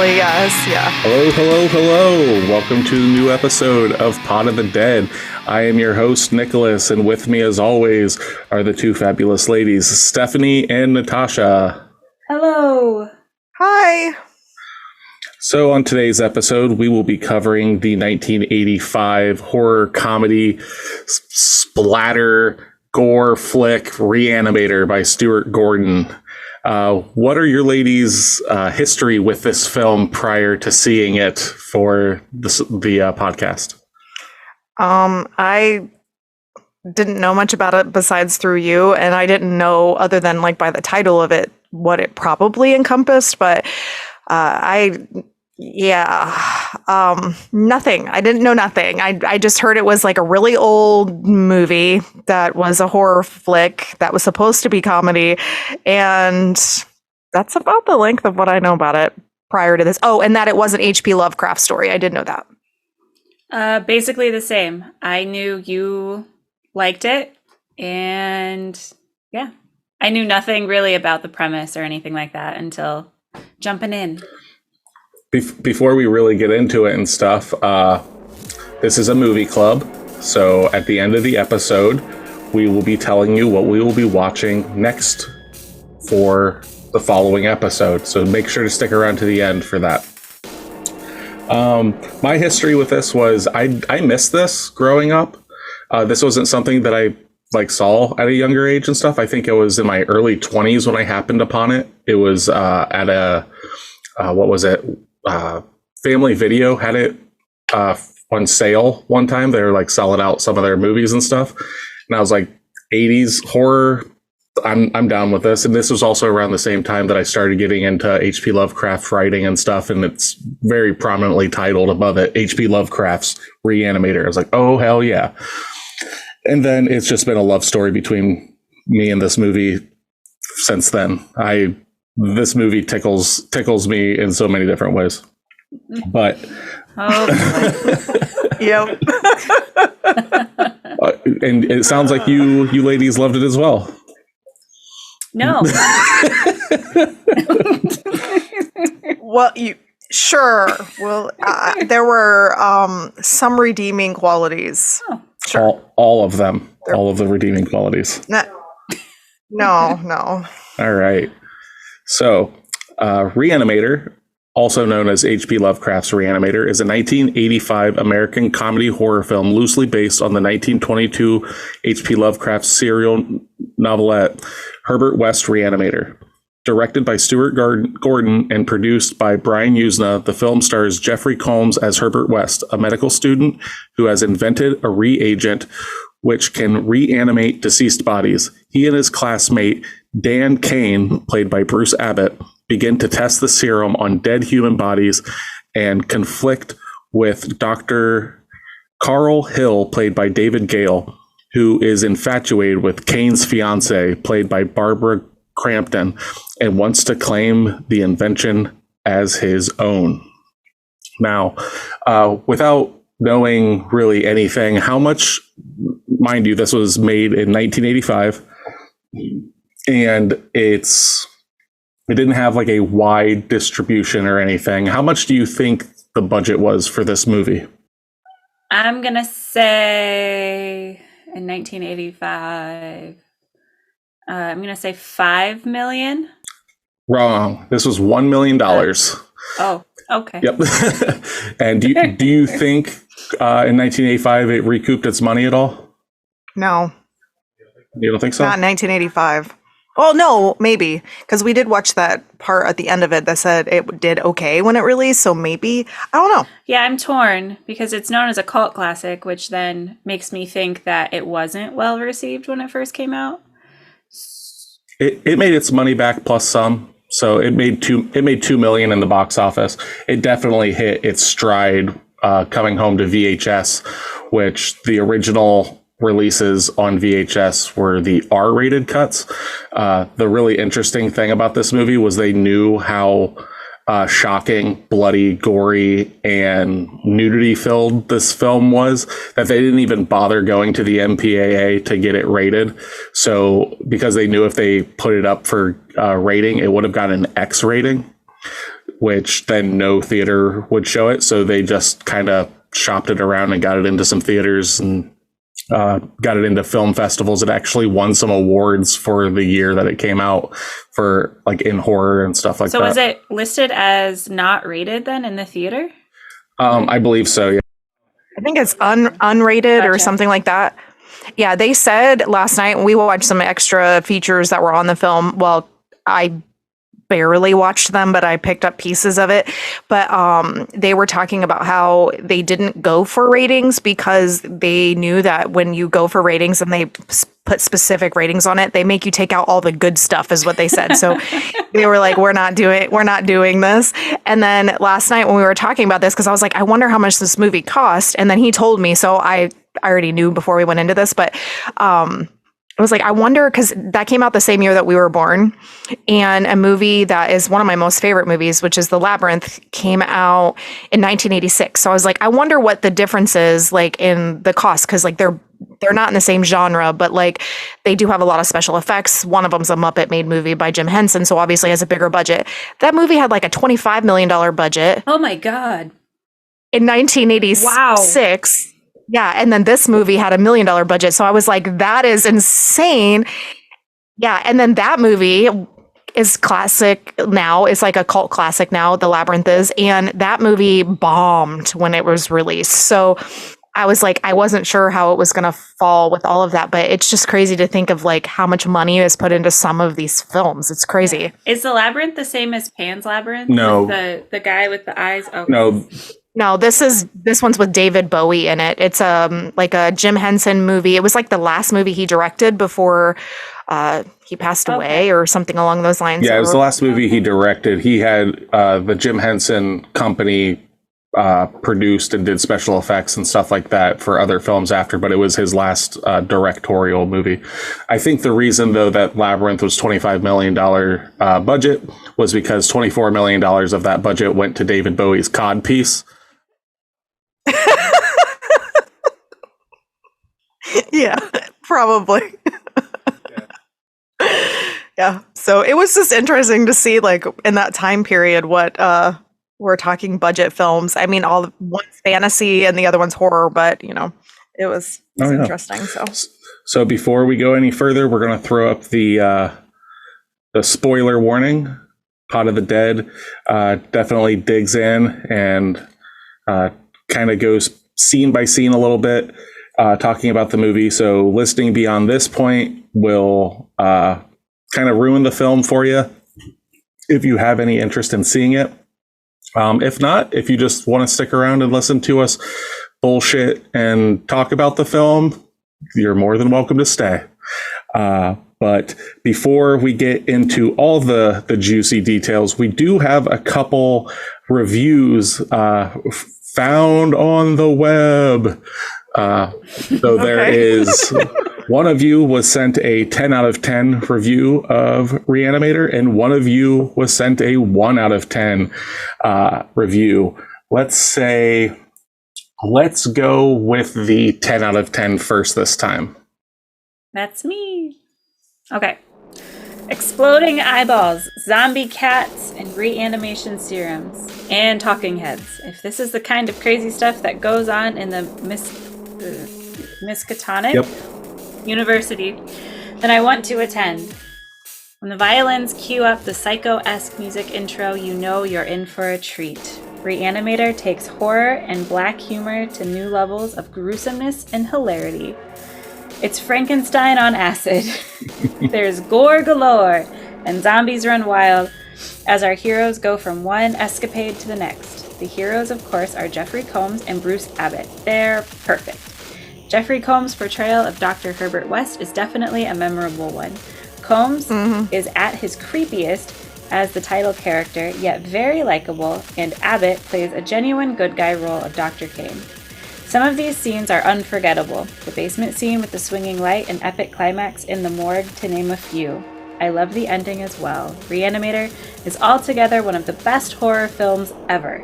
Actually, yes, yeah. Hello, hello, hello. Welcome to the new episode of Pod of the Dead. I am your host, Nicholas, and with me, as always, are the two fabulous ladies, Stephanie and Natasha. Hello. Hi. So on today's episode, we will be covering the 1985 horror comedy splatter gore flick ReAnimator by Stuart Gordon. What are your ladies' history with this film prior to seeing it for the podcast? I didn't know much about it besides through you, and I didn't know, other than like by the title of it, what it probably encompassed, but nothing. I didn't know nothing. I just heard it was like a really old movie that was a horror flick that was supposed to be comedy, and that's about the length of what I know about it prior to this. Oh, and that it was an H.P. Lovecraft story. I did know that. Basically the same. I knew you liked it, and yeah, I knew nothing really about the premise or anything like that until jumping in. Before we really get into it and stuff, this is a movie club. So at the end of the episode, we will be telling you what we will be watching next for the following episode. So make sure to stick around to the end for that. My history with this was I missed this growing up. This wasn't something that I saw at a younger age and stuff. I think it was in my early 20s when I happened upon it. It was at a Family Video had it on sale one time. They were selling out some of their movies and stuff, and I was like, 80s horror, I'm down with this. And this was also around the same time that I started getting into H.P. Lovecraft writing and stuff, and it's very prominently titled above it, H.P. Lovecraft's ReAnimator. I was like, oh hell yeah. And then it's just been a love story between me and this movie since then. This movie tickles me in so many different ways. But Yep. And it sounds like you ladies loved it as well. No. Well, sure. Well, there were some redeeming qualities. Oh. Sure. All of them. All of the redeeming qualities. No. All right. So, ReAnimator, also known as H.P. Lovecraft's ReAnimator, is a 1985 American comedy horror film loosely based on the 1922 H.P. Lovecraft serial novelette Herbert West ReAnimator. Directed by Stuart Gordon and produced by Brian Usna, the film stars Jeffrey Combs as Herbert West, a medical student who has invented a reagent which can reanimate deceased bodies. He and his classmate, Dan Kane, played by Bruce Abbott, begin to test the serum on dead human bodies and conflict with Dr. Carl Hill, played by David Gale, who is infatuated with Kane's fiancée, played by Barbara Crampton, and wants to claim the invention as his own. Now, without knowing really anything, how much, mind you, this was made in 1985, and it didn't have a wide distribution or anything. How much do you think the budget was for this movie? I'm going to say in 1985, I'm going to say $5 million. Wrong. This was $1 million. Oh, okay. Yep. And do you think in 1985 it recouped its money at all? No. You don't think so? Not in 1985. Well, no, maybe, because we did watch that part at the end of it that said it did okay when it released, so maybe. I don't know. Yeah, I'm torn because it's known as a cult classic, which then makes me think that it wasn't well received when it first came out. It made its money back plus some, so it made $2 million in the box office. It definitely hit its stride coming home to VHS, which the original releases on VHS were the R-rated cuts. The really interesting thing about this movie was they knew how shocking, bloody, gory, and nudity-filled this film was, that they didn't even bother going to the MPAA to get it rated. So, because they knew if they put it up for rating, it would have got an X rating. which then no theater would show it. So they just kind of shopped it around and got it into some theaters and got it into film festivals. It actually won some awards for the year that it came out for like in horror and stuff like that. So was it listed as not rated then in the theater? I believe so, yeah. I think it's unrated or something like that. Yeah, they said last night we watched some extra features that were on the film. Well, I barely watched them, but I picked up pieces of it. But they were talking about how they didn't go for ratings because they knew that when you go for ratings and they put specific ratings on it, they make you take out all the good stuff, is what they said. So they were like, we're not doing this. And then last night when we were talking about this, because I was like, I wonder how much this movie cost. And then he told me, so I already knew before we went into this, but I was like, I wonder, because that came out the same year that we were born, and a movie that is one of my most favorite movies, which is The Labyrinth, came out in 1986. So I was like, I wonder what the difference is like in the cost, because like they're not in the same genre, but like they do have a lot of special effects. One of them's a Muppet made movie by Jim Henson, so obviously has a bigger budget. That movie had like a $25 million budget. Oh my God. In 1986. Wow. Yeah, and then this movie had $1 million budget. So I was like, that is insane. Yeah, and then that movie is classic now. It's like a cult classic now, The Labyrinth is. And that movie bombed when it was released. So I was like, I wasn't sure how it was going to fall with all of that. But it's just crazy to think of like how much money is put into some of these films. It's crazy. Is The Labyrinth the same as Pan's Labyrinth? No. The guy with the eyes? Oh. No, this one's with David Bowie in it. It's like a Jim Henson movie. It was like the last movie he directed before he passed away or something along those lines. Yeah, it was the last movie he directed. He had the Jim Henson Company produced and did special effects and stuff like that for other films after, but it was his last directorial movie. I think the reason, though, that Labyrinth was $25 million budget was because $24 million of that budget went to David Bowie's Cod piece. Yeah, probably. Yeah. So it was just interesting to see, like, in that time period, what we're talking budget films. I mean, one's fantasy and the other one's horror, but you know, it was interesting. So before we go any further, we're going to throw up the spoiler warning. Pot of the Dead definitely digs in and kind of goes scene by scene a little bit, talking about the movie. So listening beyond this point will kind of ruin the film for you if you have any interest in seeing it. If not, if you just want to stick around and listen to us bullshit and talk about the film, you're more than welcome to stay. But before we get into all the juicy details, we do have a couple reviews found on the web. So there is one of you was sent a 10 out of 10 review of ReAnimator, and one of you was sent a 1 out of 10 review. Let's go with the 10 out of 10 first this time. That's me. Okay. Exploding eyeballs, zombie cats, and reanimation serums, and talking heads. If this is the kind of crazy stuff that goes on in the Miskatonic University, then I want to attend. When the violins cue up the psycho-esque music intro, you know you're in for a treat. ReAnimator takes horror and black humor to new levels of gruesomeness and hilarity. It's Frankenstein on acid. There's gore galore, and zombies run wild as our heroes go from one escapade to the next. The heroes, of course, are Jeffrey Combs and Bruce Abbott. They're perfect. Jeffrey Combs' portrayal of Dr. Herbert West is definitely a memorable one. Combs is at his creepiest as the title character, yet very likable, and Abbott plays a genuine good guy role of Dr. Kane. Some of these scenes are unforgettable. The basement scene with the swinging light and epic climax in the morgue, to name a few. I love the ending as well. ReAnimator is altogether one of the best horror films ever.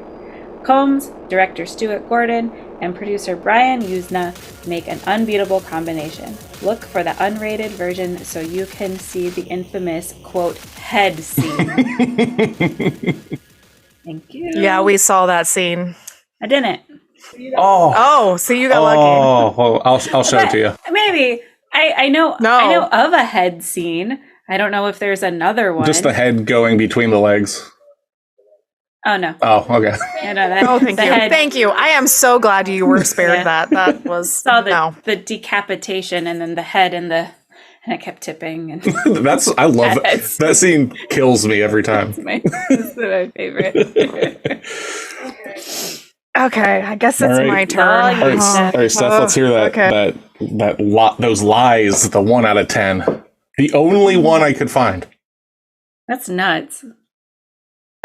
Combs, director Stuart Gordon, and producer Brian Usna make an unbeatable combination. Look for the unrated version so you can see the infamous, quote, head scene. Thank you. Yeah, we saw that scene. I didn't. Oh, So you got lucky. oh, I'll show it to you. Maybe. I know No. I know of a head scene. I don't know if there's another one. Just the head going between the legs. Oh no. Oh, okay. I know that. Oh, thank the you. head- Thank you. I am so glad you were spared Yeah. that. That was Saw no. the decapitation and then the head and it kept tipping and I love that. That's- That scene kills me every time. it's my favorite. Okay, I guess it's All right. my turn. All All right, Oh. all right, Steph, let's hear that Okay. that lot those lies, the 1 out of 10. The only one I could find. That's nuts.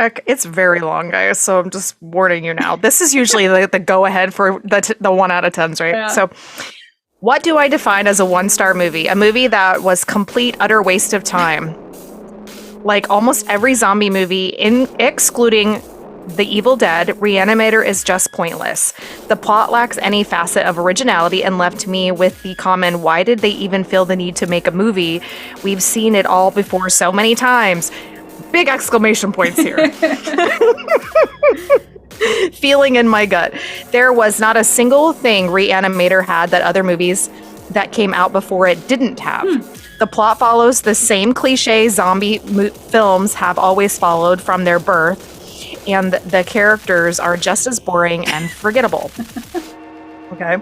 Okay, it's very long, guys, so I'm just warning you now. This is usually the go ahead for the 1 out of 10s, right? Yeah. So, what do I define as a 1-star movie? A movie that was complete, utter waste of time. Like almost every zombie movie, excluding The Evil Dead, ReAnimator is just pointless. The plot lacks any facet of originality and left me with the comment, why did they even feel the need to make a movie? We've seen it all before so many times. Big exclamation points here. Feeling in my gut. There was not a single thing ReAnimator had that other movies that came out before it didn't have. The plot follows the same cliche zombie films have always followed from their birth, and the characters are just as boring and forgettable. Okay.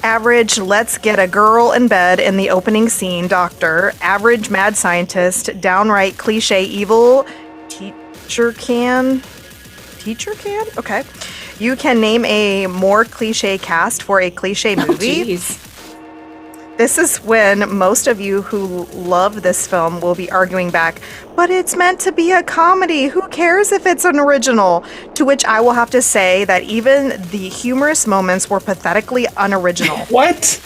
Average, let's get a girl in bed in the opening scene, doctor. Average mad scientist, downright cliche evil teacher can? Okay. You can name a more cliche cast for a cliche movie. Jeez. This is when most of you who love this film will be arguing back, but it's meant to be a comedy. Who cares if it's an original? To which I will have to say that even the humorous moments were pathetically unoriginal. What?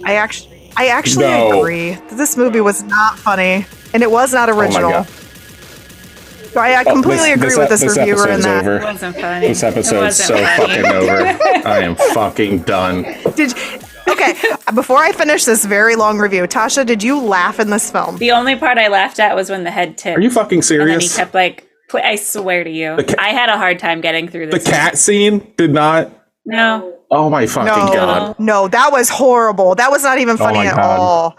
I actually No. agree. This movie was not funny, and it was not original. God. So I completely agree with this reviewer in episode's that. over. It wasn't funny. This episode's It so wasn't funny. fucking over. I am fucking done. Okay, before I finish this very long review, Tasha, did you laugh in this film? The only part I laughed at was when the head tipped. Are you fucking And then he serious? kept like, I swear to you, I had a hard time getting through The this. cat scene did not. No. Oh my fucking god. No, that was horrible. That was not even funny my at God. all.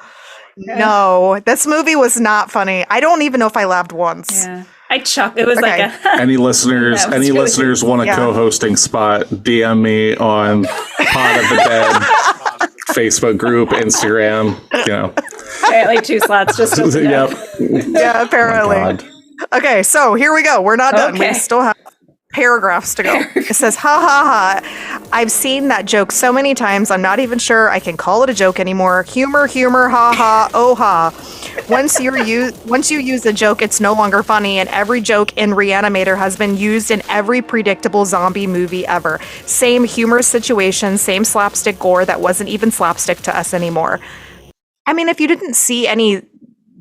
No, this movie was not funny. I don't even know if I laughed once. Yeah. I chuckled. It was Okay. like a. Any listeners? That was Any really- listeners want a Yeah. co-hosting spot? DM me on Pod of the Dead Facebook group, Instagram. You know. Apparently 2 slots just opened Yep. up. Yeah, apparently. God. Okay, so here we go. We're not done. Okay. We still have paragraphs to go. It says, ha ha ha. I've seen that joke so many times, I'm not even sure I can call it a joke anymore. Humor, ha ha, oh ha. Once you use a joke, it's no longer funny, and every joke in ReAnimator has been used in every predictable zombie movie ever. Same humorous situation, same slapstick gore that wasn't even slapstick to us anymore. I mean, if you didn't see any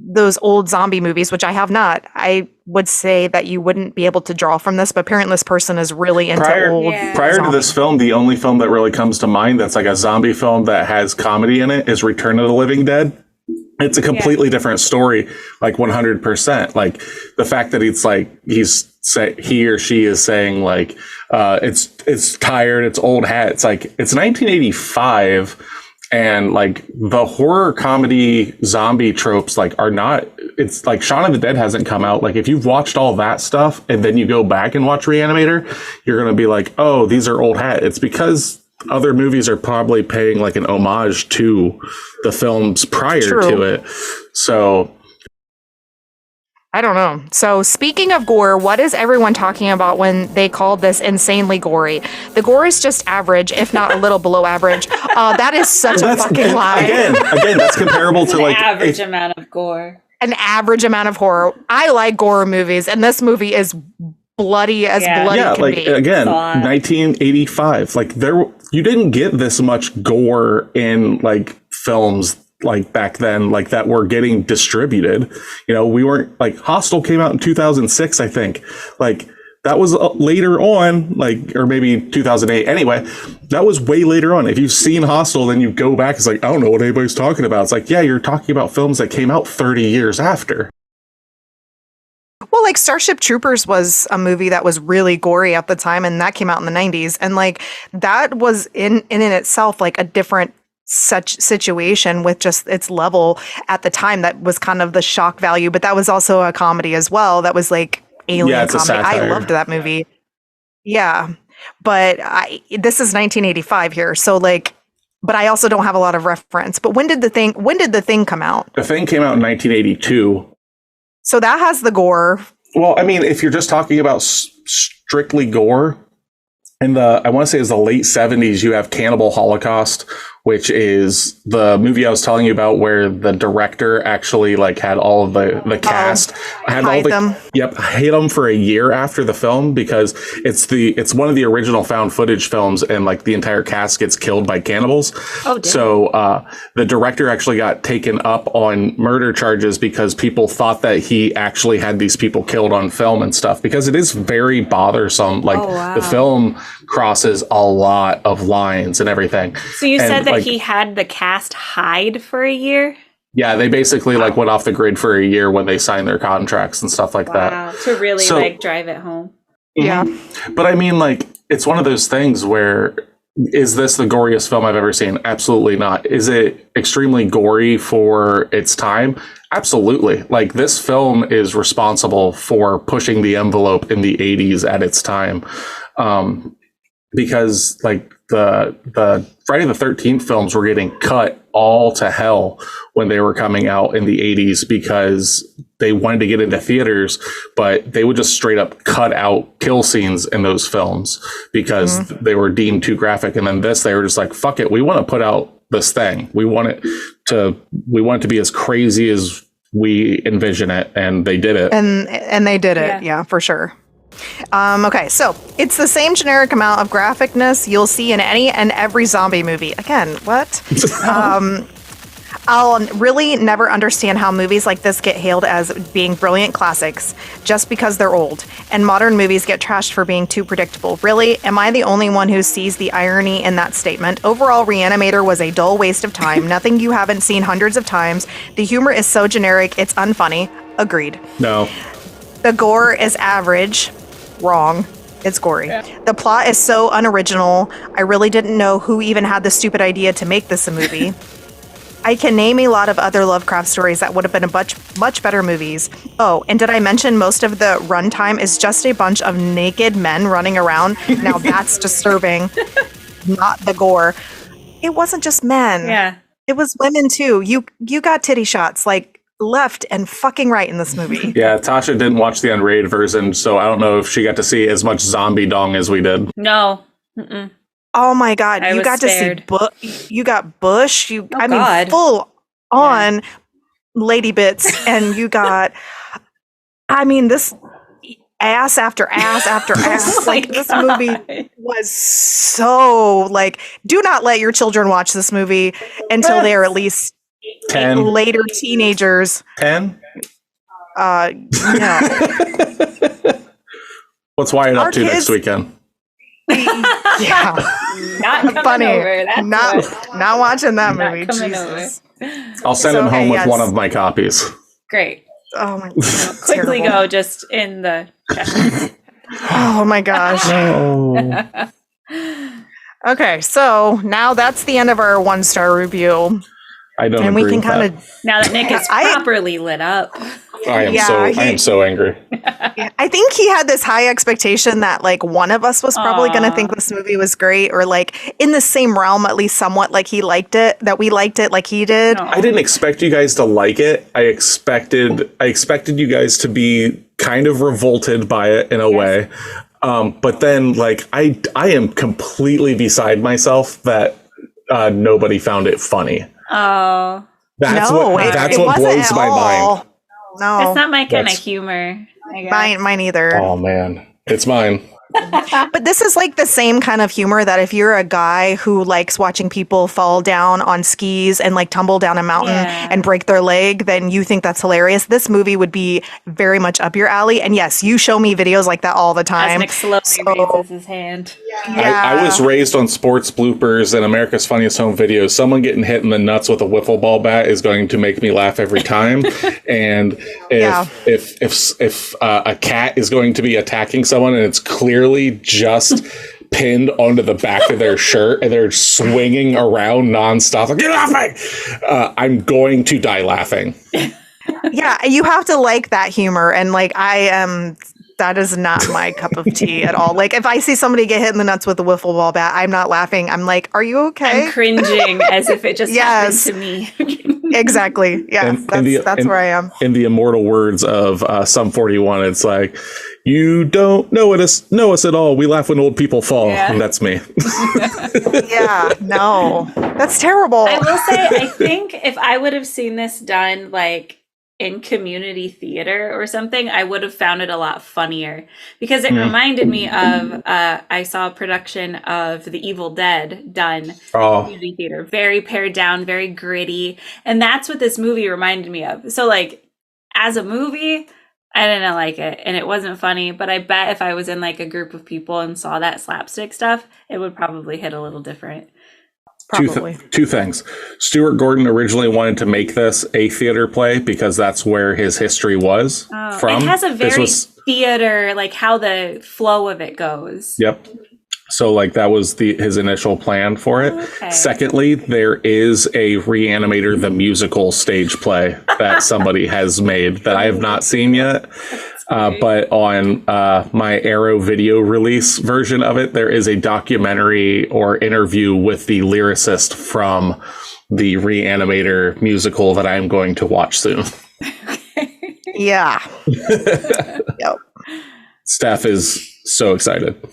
those old zombie movies, which I have not, I would say that you wouldn't be able to draw from this, but apparently this person is really into old Prior to zombie. this film, the only film that really comes to mind that's like a zombie film that has comedy in it is Return of the Living Dead. It's a completely different story, like 100%. Like the fact that he or she is saying like, it's tired, it's old hat. It's like, it's 1985. And like the horror comedy zombie tropes like are not, it's like Shaun of the Dead hasn't come out. Like if you've watched all that stuff and then you go back and watch ReAnimator, you're going to be like, oh, these are old hat. It's because other movies are probably paying like an homage to the films prior to it. So I don't know. So speaking of gore, what is everyone talking about when they call this insanely gory? The gore is just average, if not a little below average. That is such a fucking lie. Again, that's comparable to like Average amount of gore. An average amount of horror. I like gore movies, and this movie is bloody as bloody can like be. again, Thought. 1985. Like you didn't get this much gore in like films like back then, like that were getting distributed. You know, we weren't like Hostel came out in 2006, I think. Like that was later on, like, or maybe 2008. Anyway, that was way later on. If you've seen Hostel, then you go back. It's like, I don't know what anybody's talking about. It's like, yeah, you're talking about films that came out 30 years after. Well, like Starship Troopers was a movie that was really gory at the time, and that came out in the 90s. And like that was in itself like a different such situation with just its level at the time. That was kind of the shock value, but that was also a comedy as well. That was like alien it's a comedy. I satire. loved that movie. Yeah. But this is 1985 here. So like, but I also don't have a lot of reference. But when did the thing come out? The Thing came out in 1982. So that has the gore. Well, I mean, if you're just talking about strictly gore, in I want to say it's the late 70s, you have Cannibal Holocaust, which is the movie I was telling you about where the director actually like had all of the cast hide them. Hid them for a year after the film because it's one of the original found footage films and like the entire cast gets killed by cannibals. Oh, damn. So the director actually got taken up on murder charges because people thought that he actually had these people killed on film and stuff because it is very bothersome. Like the film crosses a lot of lines and everything. So you said that like, he had the cast hide for a year? Yeah, they basically like went off the grid for a year when they signed their contracts and stuff like that. To really like drive it home. Yeah. But I mean, like, it's one of those things where is this the goriest film I've ever seen? Absolutely not. Is it extremely gory for its time? Absolutely. Like, this film is responsible for pushing the envelope in the 80s at its time. Because like the Friday the 13th films were getting cut all to hell when they were coming out in the 80s because they wanted to get into theaters, but they would just straight up cut out kill scenes in those films because they were deemed too graphic. And then they were just like, fuck it, we want to put out this thing. We want it to be as crazy as we envision it, and they did it. And they did it, yeah, for sure. Okay, so it's the same generic amount of graphicness you'll see in any and every zombie movie. Again, what? I'll really never understand how movies like this get hailed as being brilliant classics just because they're old, and modern movies get trashed for being too predictable. Really? Am I the only one who sees the irony in that statement? Overall, ReAnimator was a dull waste of time. Nothing you haven't seen hundreds of times. The humor is so generic, it's unfunny. Agreed. No. The gore is average. Wrong. It's gory. Yeah. The plot is so unoriginal. I really didn't know who even had the stupid idea to make this a movie. I can name a lot of other Lovecraft stories that would have been a much better movies. Oh, and did I mention most of the runtime is just a bunch of naked men running around? Now that's disturbing. Not the gore. It wasn't just men. Yeah. It was women too. You got titty shots like left and fucking right in this movie. Yeah, Tasha didn't watch the unrated version, so I don't know if she got to see as much zombie dong as we did. No. Mm-mm. Oh my god, you got spared. To see you got bush, mean full on lady bits, and you got this ass after ass after ass. Like this movie was so like, do not let your children watch this movie until they are at least 10 later teenagers. 10? No. What's Wyatt up to next weekend? Yeah. Not funny. Over, not watching that movie. Jesus. I'll send him home with one of my copies. Great. Oh my god. Quickly go just in the chat. Oh my gosh. No. Okay, so now that's the end of our 1-star review. I don't and agree we can kind of of now that Nick is properly lit up. I am so angry. I think he had this high expectation that like one of us was probably going to think this movie was great, or like in the same realm, at least somewhat, like he liked it, that we liked it like he did. I didn't expect you guys to like it. I expected you guys to be kind of revolted by it in a way. But then like I am completely beside myself that nobody found it funny. Oh, that's what blows my mind. No, that's not my kind of humor. Mine either. Oh man, it's mine. But this is like the same kind of humor that if you're a guy who likes watching people fall down on skis and like tumble down a mountain and break their leg, then you think that's hilarious. This movie would be very much up your alley. And yes, you show me videos like that all the time. As Nick slowly raises his hand. I was raised on sports bloopers and America's Funniest Home Videos. Someone getting hit in the nuts with a wiffle ball bat is going to make me laugh every time. And if a cat is going to be attacking someone and it's clearly just pinned onto the back of their shirt and they're swinging around nonstop, like, get off me! I'm going to die laughing. Yeah, you have to like that humor, and like that is not my cup of tea at all. Like if I see somebody get hit in the nuts with a wiffle ball bat, I'm not laughing. I'm like, are you okay? I'm cringing as if it just happened to me. Exactly. Yeah, that's where I am. In the immortal words of Sum 41, it's like, you don't know us at all. We laugh when old people fall. Yeah. And that's me. Yeah, no, that's terrible. I will say, I think if I would have seen this done like in community theater or something, I would have found it a lot funnier because it reminded me of I saw a production of The Evil Dead done in community theater, very pared down, very gritty, and that's what this movie reminded me of. So like as a movie, I didn't like it and it wasn't funny, but I bet if I was in like a group of people and saw that slapstick stuff, it would probably hit a little different. Probably. Two things. Stuart Gordon originally wanted to make this a theater play because that's where his history was from. It has a very theater, like how the flow of it goes. Yep. So like that was his initial plan for it. Okay. Secondly, there is a ReAnimator the musical stage play that somebody has made that I have not seen yet. But on my Arrow video release version of it, there is a documentary or interview with the lyricist from the ReAnimator musical that I'm going to watch soon. Yeah. Yep. Steph is so excited.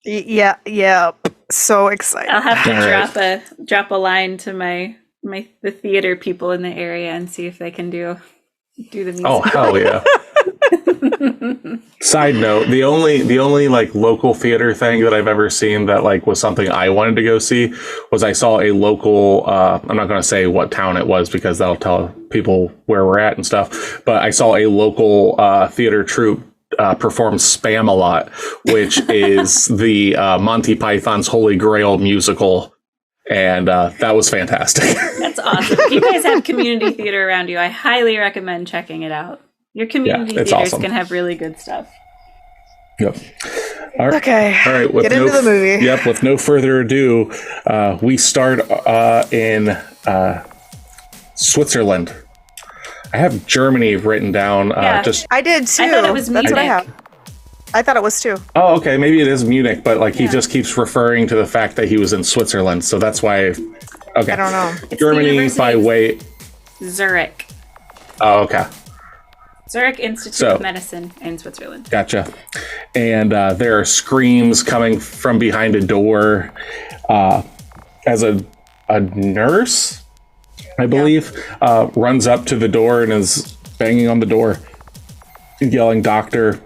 Yeah. So excited. I'll have to drop a line to the theater people in the area and see if they can do the music. Oh, hell yeah. Side note, the only like local theater thing that I've ever seen that like was something I wanted to go see was I saw a local I'm not going to say what town it was because that'll tell people where we're at and stuff, but I saw a local theater troupe perform Spam-A-Lot, which is the Monty Python's Holy Grail musical, and that was fantastic. That's awesome. If you guys have community theater around you, I highly recommend checking it out. Your community theaters awesome. Can have really good stuff. Yep. All right. Okay. All right. Get into the movie. Yep. With no further ado, we start in Switzerland. I have Germany written down. Yeah. I did too. I thought it was Munich. That's what I have. I thought it was too. Oh, okay. Maybe it is Munich, but like he just keeps referring to the fact that he was in Switzerland, so that's why. Okay. I don't know. It's Germany by way. Zurich. Oh, okay. Zurich Institute of Medicine in Switzerland. Gotcha. And there are screams coming from behind a door as a nurse, I believe, runs up to the door and is banging on the door, yelling, "Doctor."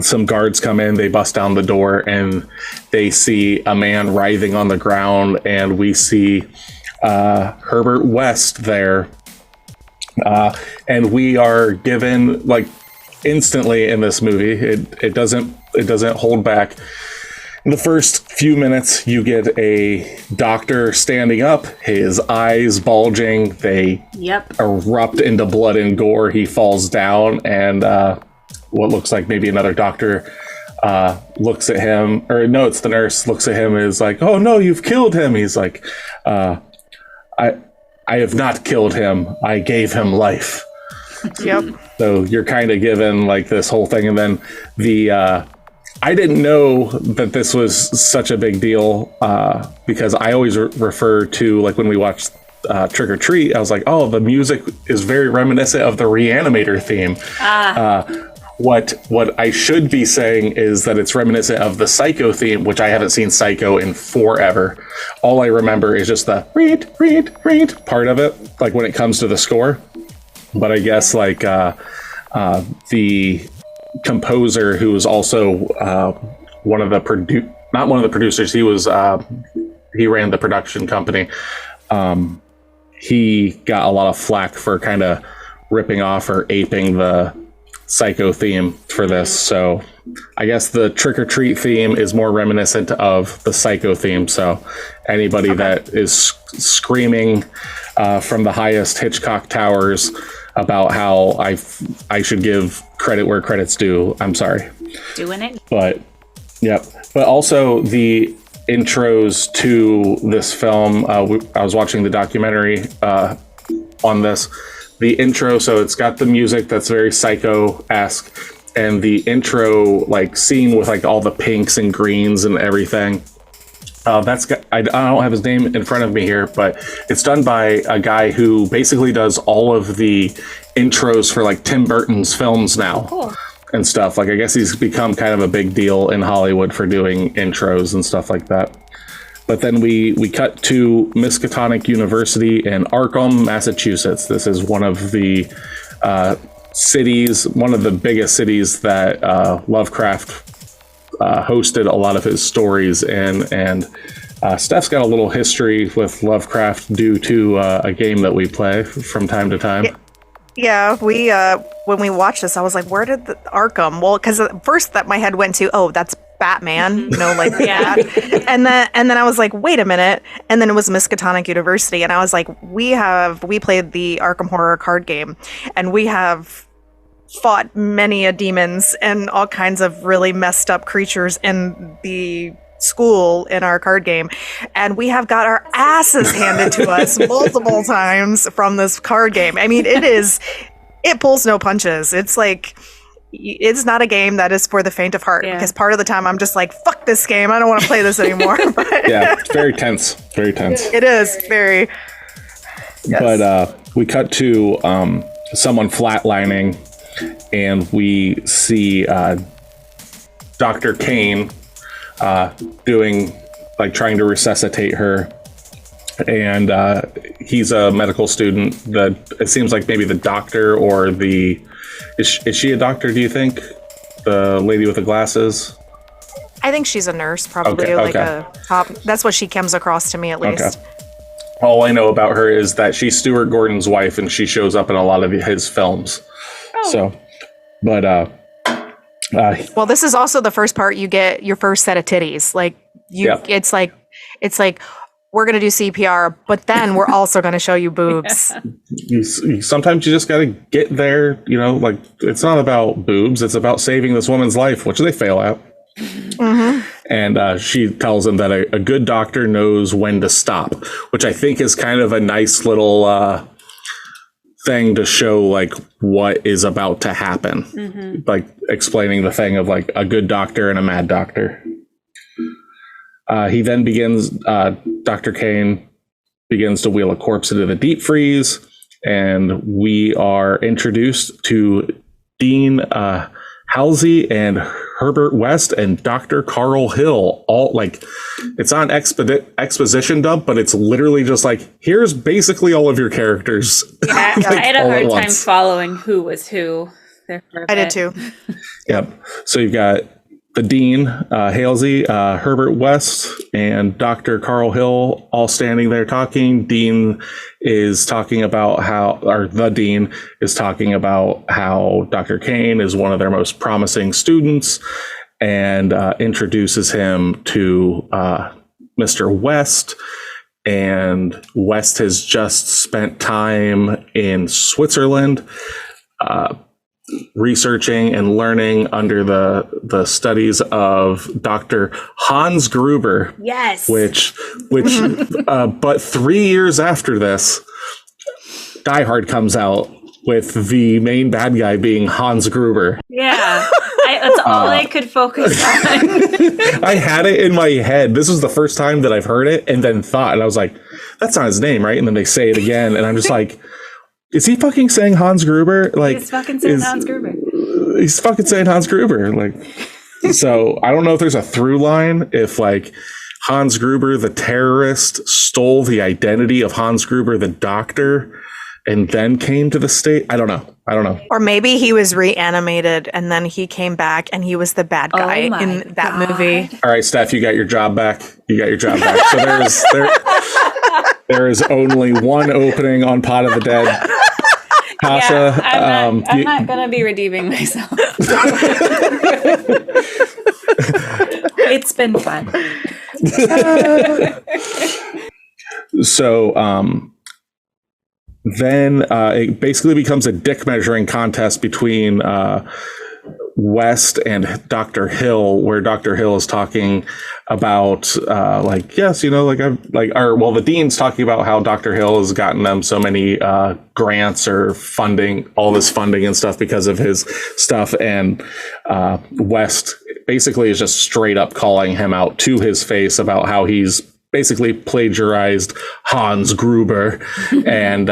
Some guards come in, they bust down the door, and they see a man writhing on the ground, and we see Herbert West there. And we are given like instantly in this movie. It doesn't hold back. In the first few minutes, you get a doctor standing up, his eyes bulging. They erupt into blood and gore. He falls down, and what looks like maybe another doctor looks at him, or no, it's the nurse looks at him and is like, "Oh no, you've killed him." He's like, I have not killed him. I gave him life. Yep. So you're kind of given like this whole thing. And then I didn't know that this was such a big deal because I always refer to like when we watched Trick or Treat, I was like, oh, the music is very reminiscent of the ReAnimator theme. What I should be saying is that it's reminiscent of the Psycho theme, which I haven't seen Psycho in forever. All I remember is just the read part of it, like when it comes to the score. But I guess like the composer who was also one of the not one of the producers. He was he ran the production company. He got a lot of flack for kind of ripping off or aping the Psycho theme for this. So I guess the Trick or Treat theme is more reminiscent of the Psycho theme. So anybody that is screaming from the highest Hitchcock towers about how I should give credit where credit's due, I'm sorry. Doing it. But yep. But also the intros to this film. I was watching the documentary on this. The intro, so it's got the music that's very Psycho-esque, and the intro like scene with like all the pinks and greens and everything. That's got, I don't have his name in front of me here, but it's done by a guy who basically does all of the intros for like Tim Burton's films now. Cool. And stuff. Like, I guess he's become kind of a big deal in Hollywood for doing intros and stuff like that. But then we cut to Miskatonic University in Arkham, Massachusetts. This is one of the cities, one of the biggest cities that Lovecraft hosted a lot of his stories in. And Steph's got a little history with Lovecraft due to a game that we play from time to time. Yeah, we when we watched this, I was like, "Where did the Arkham?" Well, because at first that my head went to, "Oh, that's Batman," like Yeah. that. And then I was like, "Wait a minute!" And then it was Miskatonic University, and I was like, "We played the Arkham Horror card game, and we have fought many a demons and all kinds of really messed up creatures in the school in our card game, and we have got our asses handed to us multiple times from this card game. I mean, it pulls no punches. It's like, it's not a game that is for the faint of heart, because part of the time I'm just like, fuck this game, I don't want to play this anymore. But yeah, it's very tense. It is very. Yes. But we cut to someone flatlining, and we see Dr. Kane doing, like, trying to resuscitate her. And he's a medical student. It seems like maybe the doctor or is she a doctor, do you think? The lady with the glasses? I think she's a nurse, probably. Okay. A top. That's what she comes across to me, at least. Okay. All I know about her is that she's Stuart Gordon's wife, and she shows up in a lot of his films. Oh. So, but well, this is also the first part you get your first set of titties. Like it's like we're gonna do CPR, but then we're also gonna show you boobs. Sometimes you just gotta get there. Like, it's not about boobs; it's about saving this woman's life, which they fail at. Mm-hmm. And she tells him that a good doctor knows when to stop, which I think is kind of a nice little thing to show, like, what is about to happen. Mm-hmm. Like, explaining the thing of, like, a good doctor and a mad doctor. He then Dr. Kane begins to wheel a corpse into the deep freeze, and we are introduced to Dean Halsey and Herbert West and Dr. Carl Hill. All, like, it's not an exposition dump, but it's literally just like, here's basically all of your characters. Yeah, like, I had a hard time following who was who. I did too. Yep. So you've got the Dean, Halsey, Herbert West, and Dr. Carl Hill all standing there talking. Dean is talking about the Dean is talking about how Dr. Kane is one of their most promising students, and introduces him to Mr. West. And West has just spent time in Switzerland, researching and learning under the studies of Dr. Hans Gruber. Yes. Which but 3 years after this, Die Hard comes out with the main bad guy being Hans Gruber. Yeah. That's all I could focus on. I had it in my head. This was the first time that I've heard it, and then thought, and I was like, that's not his name, right? And then they say it again, and I'm just like, is he fucking saying Hans Gruber? Like, he's fucking saying Hans Gruber. He's fucking saying Hans Gruber. Like, so I don't know if there's a through line, if, like, Hans Gruber, the terrorist, stole the identity of Hans Gruber, the doctor, and then came to the state. I don't know. Or maybe he was reanimated and then he came back and he was the bad guy in that movie. All right, Steph, you got your job back. So there is only one opening on Pot of the Dead. Tasha, I'm not gonna be redeeming myself. It's been fun. So then it basically becomes a dick measuring contest between West and Dr. Hill, where Dr. Hill is talking about the dean's talking about how Dr. Hill has gotten them so many grants or funding, all this funding and stuff because of his stuff, and West basically is just straight up calling him out to his face about how he's basically plagiarized Hans Gruber and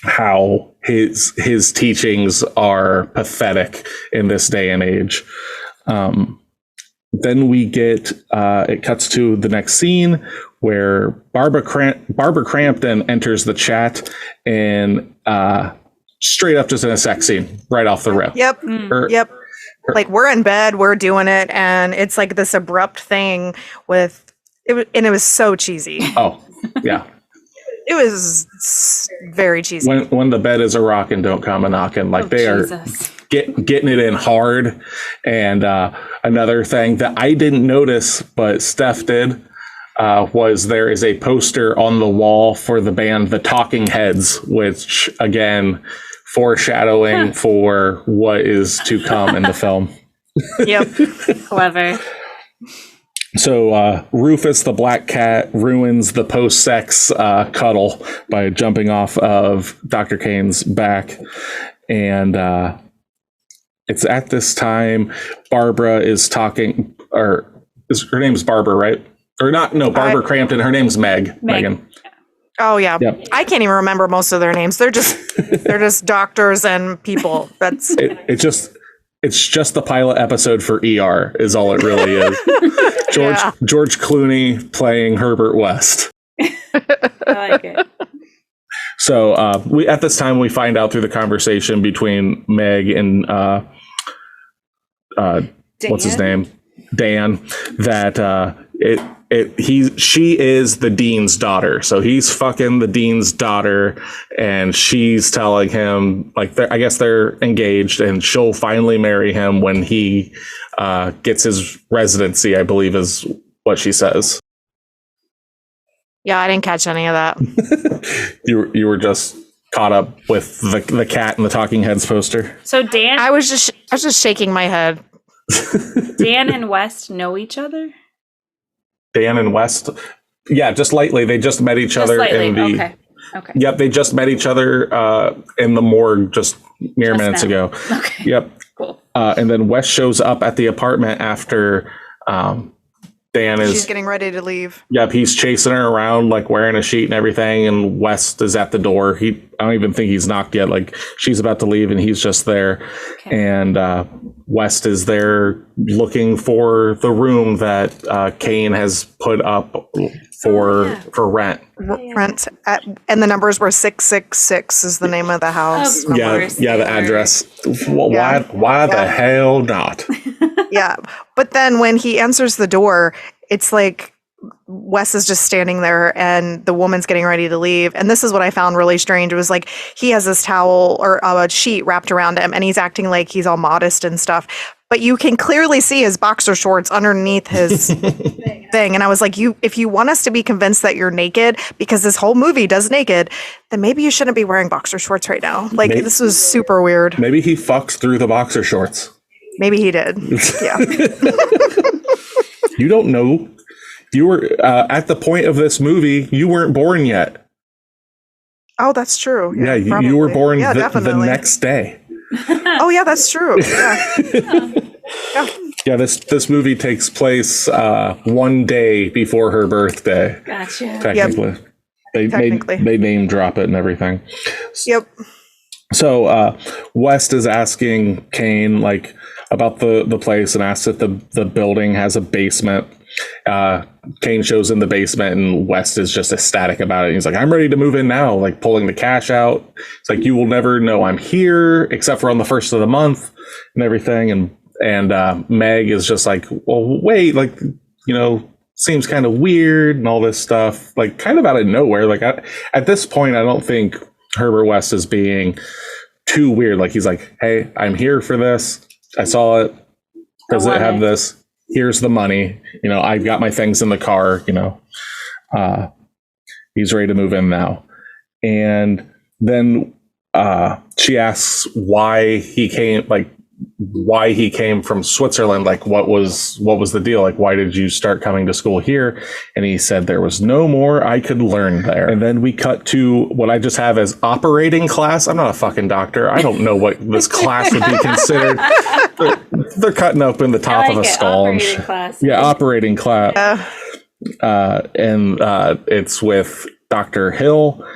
how his teachings are pathetic in this day and age. Then we get it cuts to the next scene where Barbara Crampton enters the chat and straight up just in a sex scene right off the rip. Yep. Yep. Like we're in bed, we're doing it, and it's like this abrupt thing with it, and it was so cheesy. Oh, yeah. It was very cheesy. When the bed is a rockin', don't come a knockin'. Like they Jesus. are getting it in hard. And another thing that I didn't notice, but Steph did, was there is a poster on the wall for the band The Talking Heads, which again, foreshadowing for what is to come in the film. Yep. Clever. So Rufus the black cat ruins the post-sex cuddle by jumping off of Dr. Kane's back. And it's at this time Barbara is talking, or her name's Barbara, right? Or not, no, Barbara Crampton. Her name's Megan. Oh yeah. Yep. I can't even remember most of their names. They're just doctors and people. That's it's just the pilot episode for ER is all it really is. George Clooney playing Herbert West. I like it. So we at this time we find out through the conversation between Meg and what's his name, Dan, that she is the dean's daughter. So he's fucking the dean's daughter, and she's telling him, like, I guess they're engaged, and she'll finally marry him when he gets his residency, I believe is what she says. Yeah, I didn't catch any of that. You were just caught up with the cat and the Talking Heads poster. So Dan, I was just shaking my head. Dan and West know each other? Dan and West, yeah, just lightly. They just met each other in the. Okay. Yep, they just met each other in the morgue just mere minutes ago. Okay. Yep. Cool. And then West shows up at the apartment after Dan is. She's getting ready to leave. Yep, he's chasing her around, like wearing a sheet and everything, and West is at the door. I don't even think he's knocked yet. Like she's about to leave, and he's just there. Okay. And West is there looking for the room that Kane has put up for rent. Rent, and the numbers were 666 is the name of the house. Of course, yeah, the address. Why the hell not? Yeah, but then when he answers the door, it's like Wes is just standing there and the woman's getting ready to leave. And this is what I found really strange. It was like he has this towel or a sheet wrapped around him and he's acting like he's all modest and stuff. But you can clearly see his boxer shorts underneath his thing. And I was like, if you want us to be convinced that you're naked, because this whole movie does naked, then maybe you shouldn't be wearing boxer shorts right now. Like, this was super weird. Maybe he fucks through the boxer shorts. Maybe he did. Yeah. You don't know. You were at the point of this movie, you weren't born yet. Oh, that's true. Yeah, you were born the next day. Oh, yeah, that's true. Yeah. Yeah, this movie takes place one day before her birthday. Gotcha. Technically. Yep. They name drop it and everything. Yep. So West is asking Kane like about the place and asks if the building has a basement. Kane shows in the basement, and West is just ecstatic about it. He's like, I'm ready to move in now, like pulling the cash out. It's like, you will never know I'm here except for on the first of the month and everything. And Meg is just like, well, wait, like, seems kind of weird and all this stuff, like kind of out of nowhere. Like at this point, I don't think Herbert West is being too weird. Like he's like, hey, I'm here for this. I saw it. Does it have this? Here's the money. I've got my things in the car. He's ready to move in now. And then she asks why he came from Switzerland. Like, what was the deal? Like, why did you start coming to school here? And he said there was no more I could learn there. And then we cut to what I just have as operating class. I'm not a fucking doctor. I don't know what this class would be considered. They're cutting open the top of a skull. Operating class. Yeah, operating class. And it's with Dr. Hill.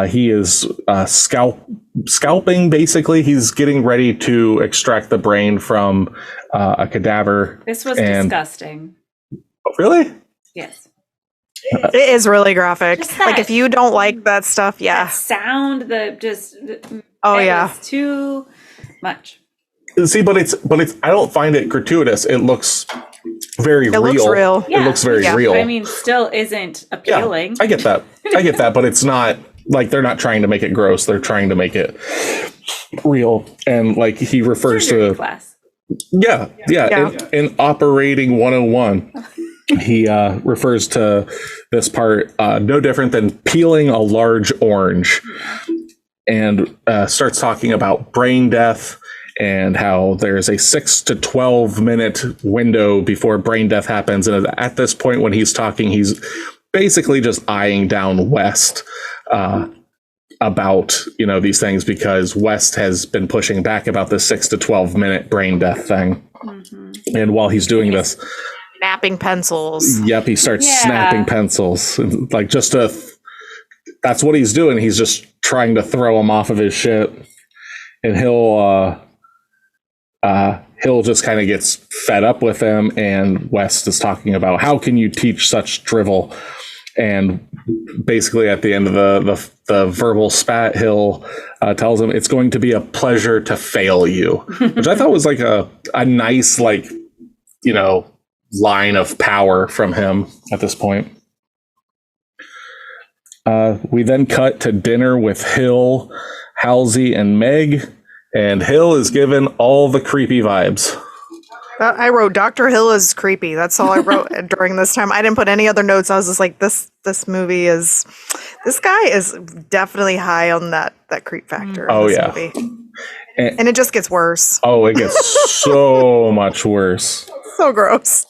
He is scalping, basically. He's getting ready to extract the brain from a cadaver. This was disgusting. Really? Yes. It is really graphic. Like, if you don't like that stuff, yeah. That sound, was too much. See, but it's I don't find it gratuitous. It looks very real. Looks real. It looks very real. I mean, still isn't appealing. Yeah, I get that. But it's not like they're not trying to make it gross. They're trying to make it real. And like he refers to class. Yeah. In Operating 101, he refers to this part no different than peeling a large orange, and starts talking about brain death and how there's a 6 to 12 minute window before brain death happens. And at this point, when he's talking, he's basically just eyeing down West about, these things, because West has been pushing back about the 6 to 12 minute brain death thing. Mm-hmm. And while he's doing this, snapping pencils. Yep. He starts snapping pencils, like that's what he's doing. He's just trying to throw him off of his shit. And Hill just kind of gets fed up with him, and West is talking about, how can you teach such drivel? And basically at the end of the verbal spat, Hill tells him it's going to be a pleasure to fail you, which I thought was like a nice, line of power from him at this point. We then cut to dinner with Hill, Halsey, and Meg. And Hill is given all the creepy vibes. I wrote, Dr. Hill is creepy. That's all I wrote during this time. I didn't put any other notes. I was just like, this guy is definitely high on that creep factor. Oh, in this yeah. movie. And it just gets worse. Oh, it gets so much worse. So gross.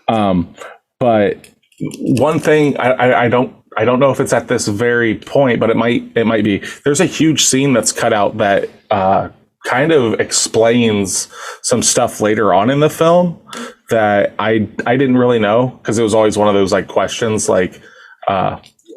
But one thing I don't know if it's at this very point, but it might be. There's a huge scene that's cut out that kind of explains some stuff later on in the film that I didn't really know, because it was always one of those like questions, like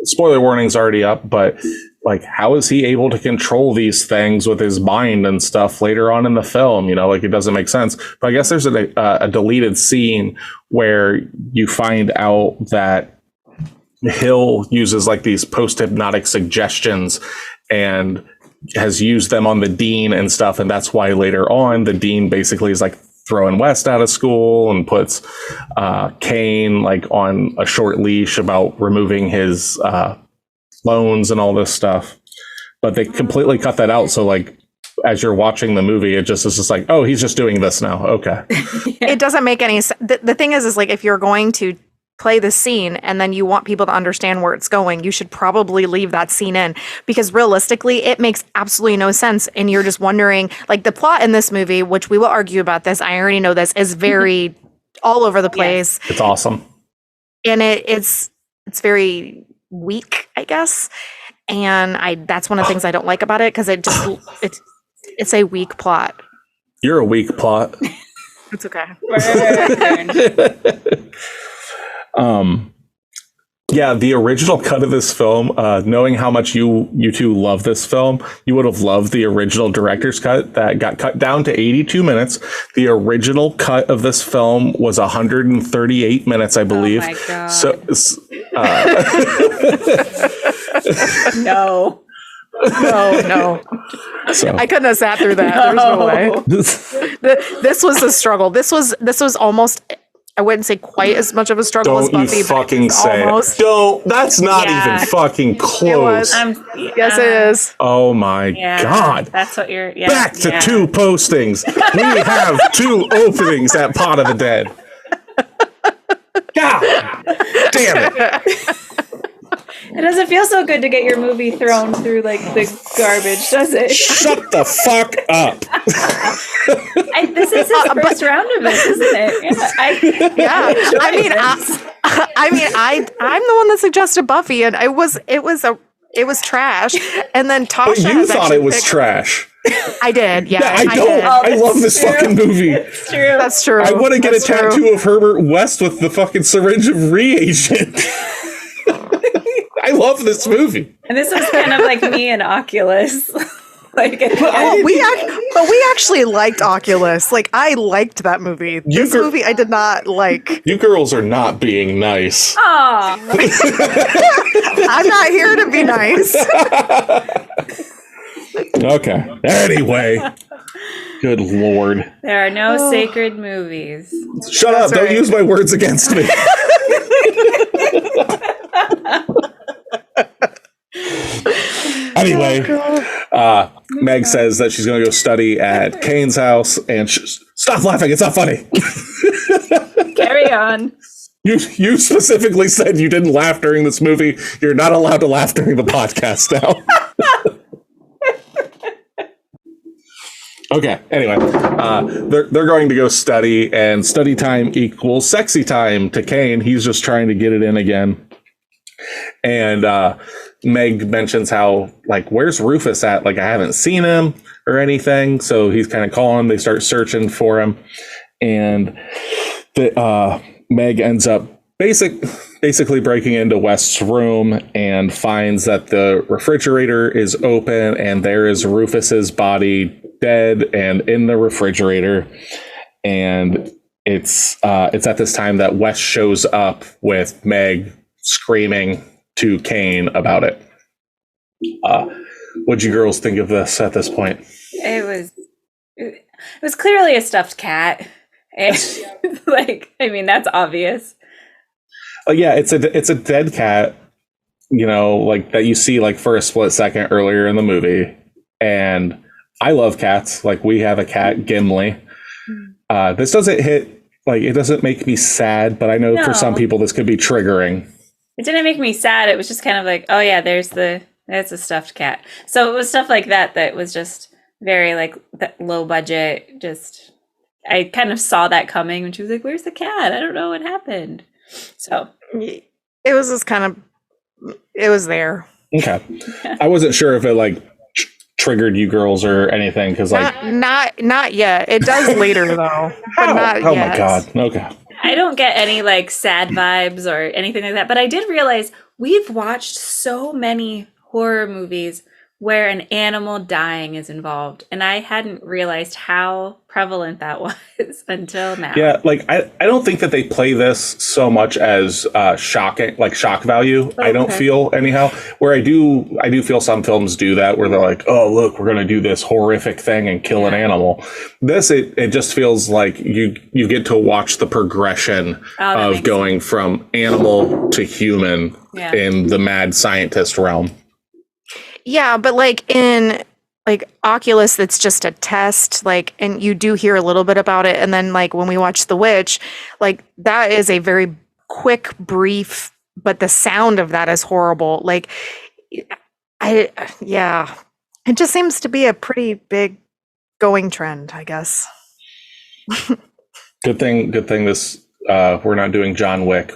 spoiler warning's already up, but like, how is he able to control these things with his mind and stuff later on in the film? Like, it doesn't make sense. But I guess there's a deleted scene where you find out that Hill uses like these post-hypnotic suggestions and has used them on the dean and stuff. And that's why later on the dean basically is like throwing West out of school and puts Kane like on a short leash about removing his loans and all this stuff. But they completely cut that out. So like, as you're watching the movie, it just is just like, oh, he's just doing this now. Okay. It doesn't make any sense. The thing is like, if you're going to play the scene and then you want people to understand where it's going, you should probably leave that scene in, because realistically it makes absolutely no sense. And you're just wondering, like, the plot in this movie, which we will argue about this, I already know this, is very all over the place. Yes. It's awesome. And it's very weak, I guess. And that's one of the things I don't like about it, because it's a weak plot. You're a weak plot. It's okay. Yeah, the original cut of this film, knowing how much you two love this film, you would have loved the original director's cut that got cut down to 82 minutes. The original cut of this film was 138 minutes, I believe. Oh my God. So, No. No. so I couldn't have sat through that. There's no way. This was a struggle. This was almost, I wouldn't say quite as much of a struggle as don't Buffy, you fucking but say almost. it. Don't. That's not Yeah. even fucking close. Yes, it is. Oh my God. That's what you're. Yeah, Back to yeah. 2 postings. We have 2 openings at Pot of the Dead. God damn it. It doesn't feel so good to get your movie thrown through like the garbage, does it? Shut the fuck up. This is his first round of it, isn't it? Yeah. I'm the one that suggested Buffy, and it was trash. And then Tasha. But you has thought actually it was picked- trash. I did. Yeah, Yeah, I don't. did. I love this true. fucking movie. It's true. That's true. I want to get a That's true. tattoo of Herbert West with the fucking syringe of reagent. I love this movie. And this was kind of like me and Oculus. Like, But we actually liked Oculus. Like, I liked that movie. This movie I did not like. You girls are not being nice. aw. I'm not here to be nice. Okay. Anyway. Good Lord. There are no sacred movies. Shut up. That's Don't right. use my words against me. Anyway, Meg says that she's going to go study at Kane's house, and stop laughing. It's not funny. Carry on. You specifically said you didn't laugh during this movie. You're not allowed to laugh during the podcast now. Okay. Anyway, they're going to go study, and study time equals sexy time to Kane. He's just trying to get it in again. And Meg mentions how, like, where's Rufus at? Like, I haven't seen him or anything. So he's kind of calling. They start searching for him, and Meg ends up basically breaking into West's room and finds that the refrigerator is open, and there is Rufus's body dead and in the refrigerator. And it's at this time that West shows up with Meg screaming to Kane about it. What'd you girls think of this at this point? It was clearly a stuffed cat. And like, I mean, that's obvious. Yeah, it's a dead cat, you know, like that you see like for a split second earlier in the movie. And I love cats. Like, we have a cat, Gimli. This doesn't hit, like, it doesn't make me sad, but I know for some people this could be triggering. It didn't make me sad. It was just kind of like, oh yeah, that's a stuffed cat. So it was stuff like that was just very like low budget. Just, I kind of saw that coming when she was like, where's the cat? I don't know what happened. So It was just kind of, it was there. Okay. I wasn't sure if it like triggered you girls or anything, because like not yet. It does later though, but not oh yet. my God. Okay. I don't get any like sad vibes or anything like that, but I did realize we've watched so many horror movies where an animal dying is involved, and I hadn't realized how prevalent that was until now. Yeah, like I don't think that they play this so much as shocking, like shock value. Okay. I don't feel anyhow. Where I do feel some films do that, where they're like, oh look, we're gonna do this horrific thing and kill an animal. This it just feels like you get to watch the progression of going from animal to human in the mad scientist realm. Yeah, but like in like Oculus, that's just a test, like, and you do hear a little bit about it. And then like when we watch The Witch, like that is a very quick, brief, but the sound of that is horrible. Like, it just seems to be a pretty big going trend, I guess. Good thing this we're not doing John Wick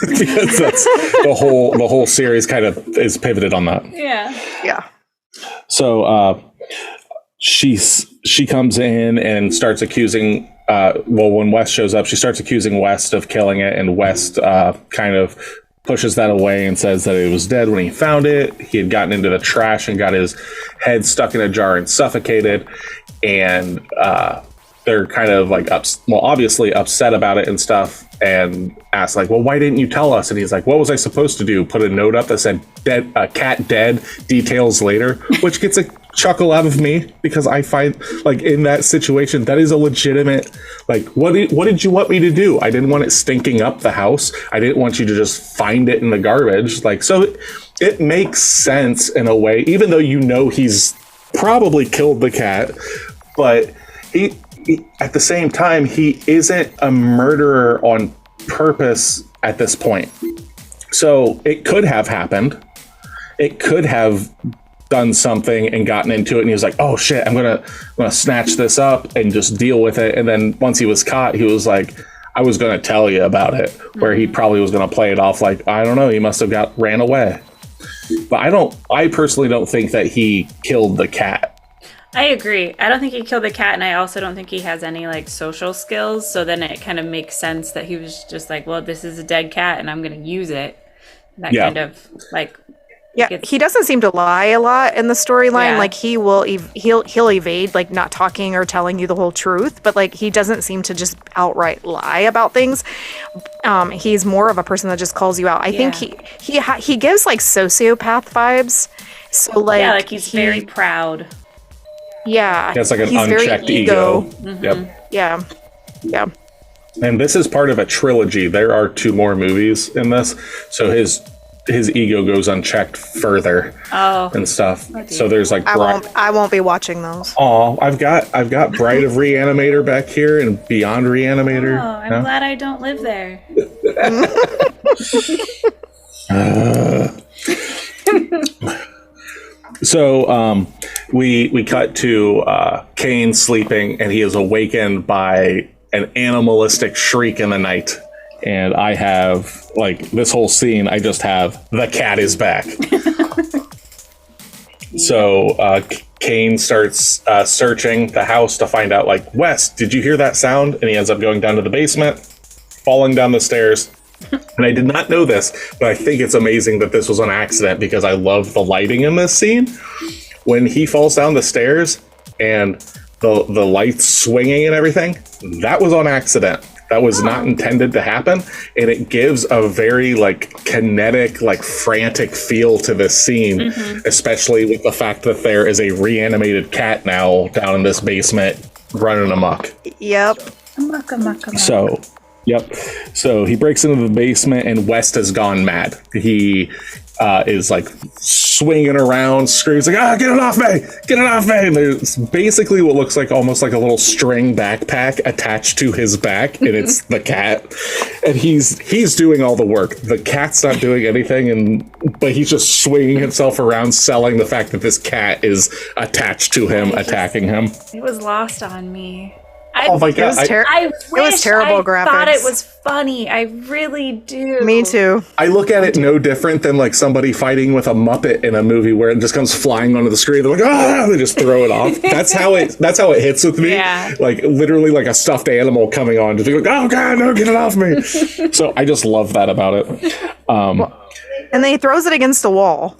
because that's the whole series kind of is pivoted on that. Yeah. So she comes in and starts accusing when West shows up, she starts accusing West of killing it, and West kind of pushes that away and says that it was dead when he found it. He had gotten into the trash and got his head stuck in a jar and suffocated. And they're kind of like, obviously upset about it and stuff, and ask like, well, why didn't you tell us? And he's like, what was I supposed to do? Put a note up that said dead, cat dead, details later, which gets a chuckle out of me, because I find, like, in that situation, that is a legitimate, like, what did you want me to do? I didn't want it stinking up the house. I didn't want you to just find it in the garbage. Like, so it makes sense in a way, even though you know he's probably killed the cat, but he at the same time, he isn't a murderer on purpose at this point. So it could have happened. It could have done something and gotten into it, and he was like, oh shit, I'm gonna snatch this up and just deal with it. And then once he was caught, he was like, I was gonna tell you about it, where he probably was gonna play it off like, I don't know, he must have ran away. But I personally don't think that he killed the cat. I agree. I don't think he killed the cat, and I also don't think he has any like social skills. So then it kind of makes sense that he was just like, well, this is a dead cat and I'm going to use it. That kind of like... Yeah, he doesn't seem to lie a lot in the storyline. Yeah. Like he'll evade like not talking or telling you the whole truth, but like he doesn't seem to just outright lie about things. He's more of a person that just calls you out. I think he gives like sociopath vibes. So like like he's very proud. Yeah, it's like an unchecked ego. Mm-hmm. Yep. Yeah. And this is part of a trilogy. There are 2 more movies in this, so his ego goes unchecked further and stuff. So there's like I won't be watching those. Oh, I've got Bride of ReAnimator back here and Beyond ReAnimator. Oh, I'm glad I don't live there. So we cut to Kane sleeping, and he is awakened by an animalistic shriek in the night. And I have, like, this whole scene, I just have, the cat is back. So Kane starts searching the house to find out, like, Wes, did you hear that sound? And he ends up going down to the basement, falling down the stairs. And I did not know this, but I think it's amazing that this was an accident, because I love the lighting in this scene. When he falls down the stairs and the lights swinging and everything, that was on accident. That was not intended to happen, and it gives a very like kinetic, like frantic feel to this scene, especially with the fact that there is a reanimated cat now down in this basement running amok. Yep. So, so he breaks into the basement, and West has gone mad. He is like swinging around, screams like, get it off me, get it off me. And there's basically what looks like almost like a little string backpack attached to his back, and it's the cat, and he's doing all the work. The cat's not doing anything, but he's just swinging himself around, selling the fact that this cat is attached to him, attacking him. It was lost on me. Oh my god! It was terrible graphics. I thought it was funny. I really do. Me too. I look at it no different than like somebody fighting with a Muppet in a movie where it just comes flying onto the screen. They're like, they just throw it off. That's how it hits with me. Yeah. Like literally like a stuffed animal coming on, just like, oh god, no, get it off me. So I just love that about it. And then he throws it against the wall.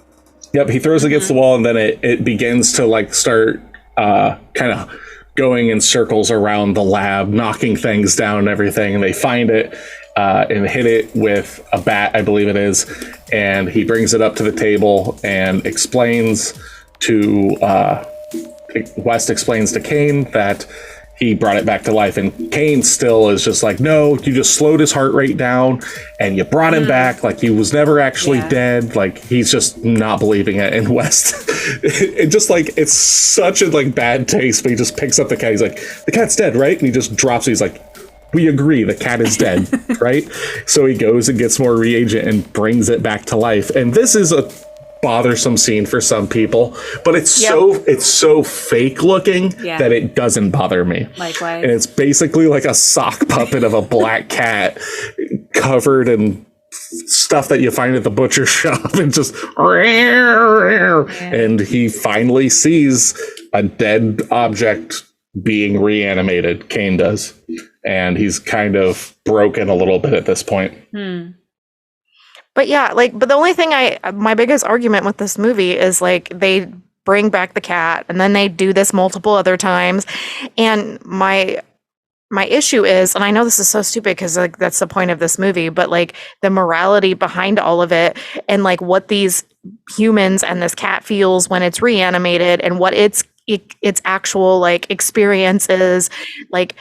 Yep, he throws it against the wall, and then it begins to like start kind of going in circles around the lab, knocking things down and everything, and they find it and hit it with a bat, I believe it is, and he brings it up to the table and explains to West explains to Kane that he brought it back to life, and Kane still is just like, no, you just slowed his heart rate down and you brought him back, like he was never actually dead. Like he's just not believing it. And West it just like, it's such a like bad taste, but he just picks up the cat. He's like, the cat's dead, right? And he just drops it. He's like, we agree, the cat is dead. Right? So he goes and gets more reagent and brings it back to life. And this is a bothersome scene for some people, but it's so fake looking that it doesn't bother me. Likewise. And it's basically like a sock puppet of a black cat covered in stuff that you find at the butcher shop, and just and he finally sees a dead object being reanimated. Kane does, and he's kind of broken a little bit at this point. But yeah, like, but the only thing my biggest argument with this movie is like they bring back the cat and then they do this multiple other times. And my issue is, and I know this is so stupid because like that's the point of this movie, but like the morality behind all of it and like what these humans and this cat feels when it's reanimated and what its actual like experience is, like,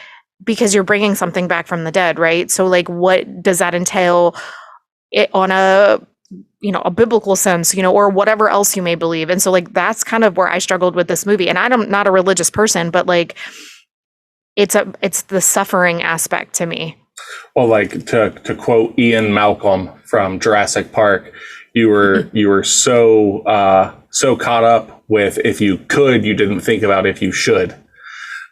because you're bringing something back from the dead, right? So like what does that entail it on a a biblical sense, or whatever else you may believe. And so like that's kind of where I struggled with this movie. And I'm not a religious person, but like it's the suffering aspect to me. Well, like to quote Ian Malcolm from Jurassic Park, you were so caught up with if you could, you didn't think about if you should.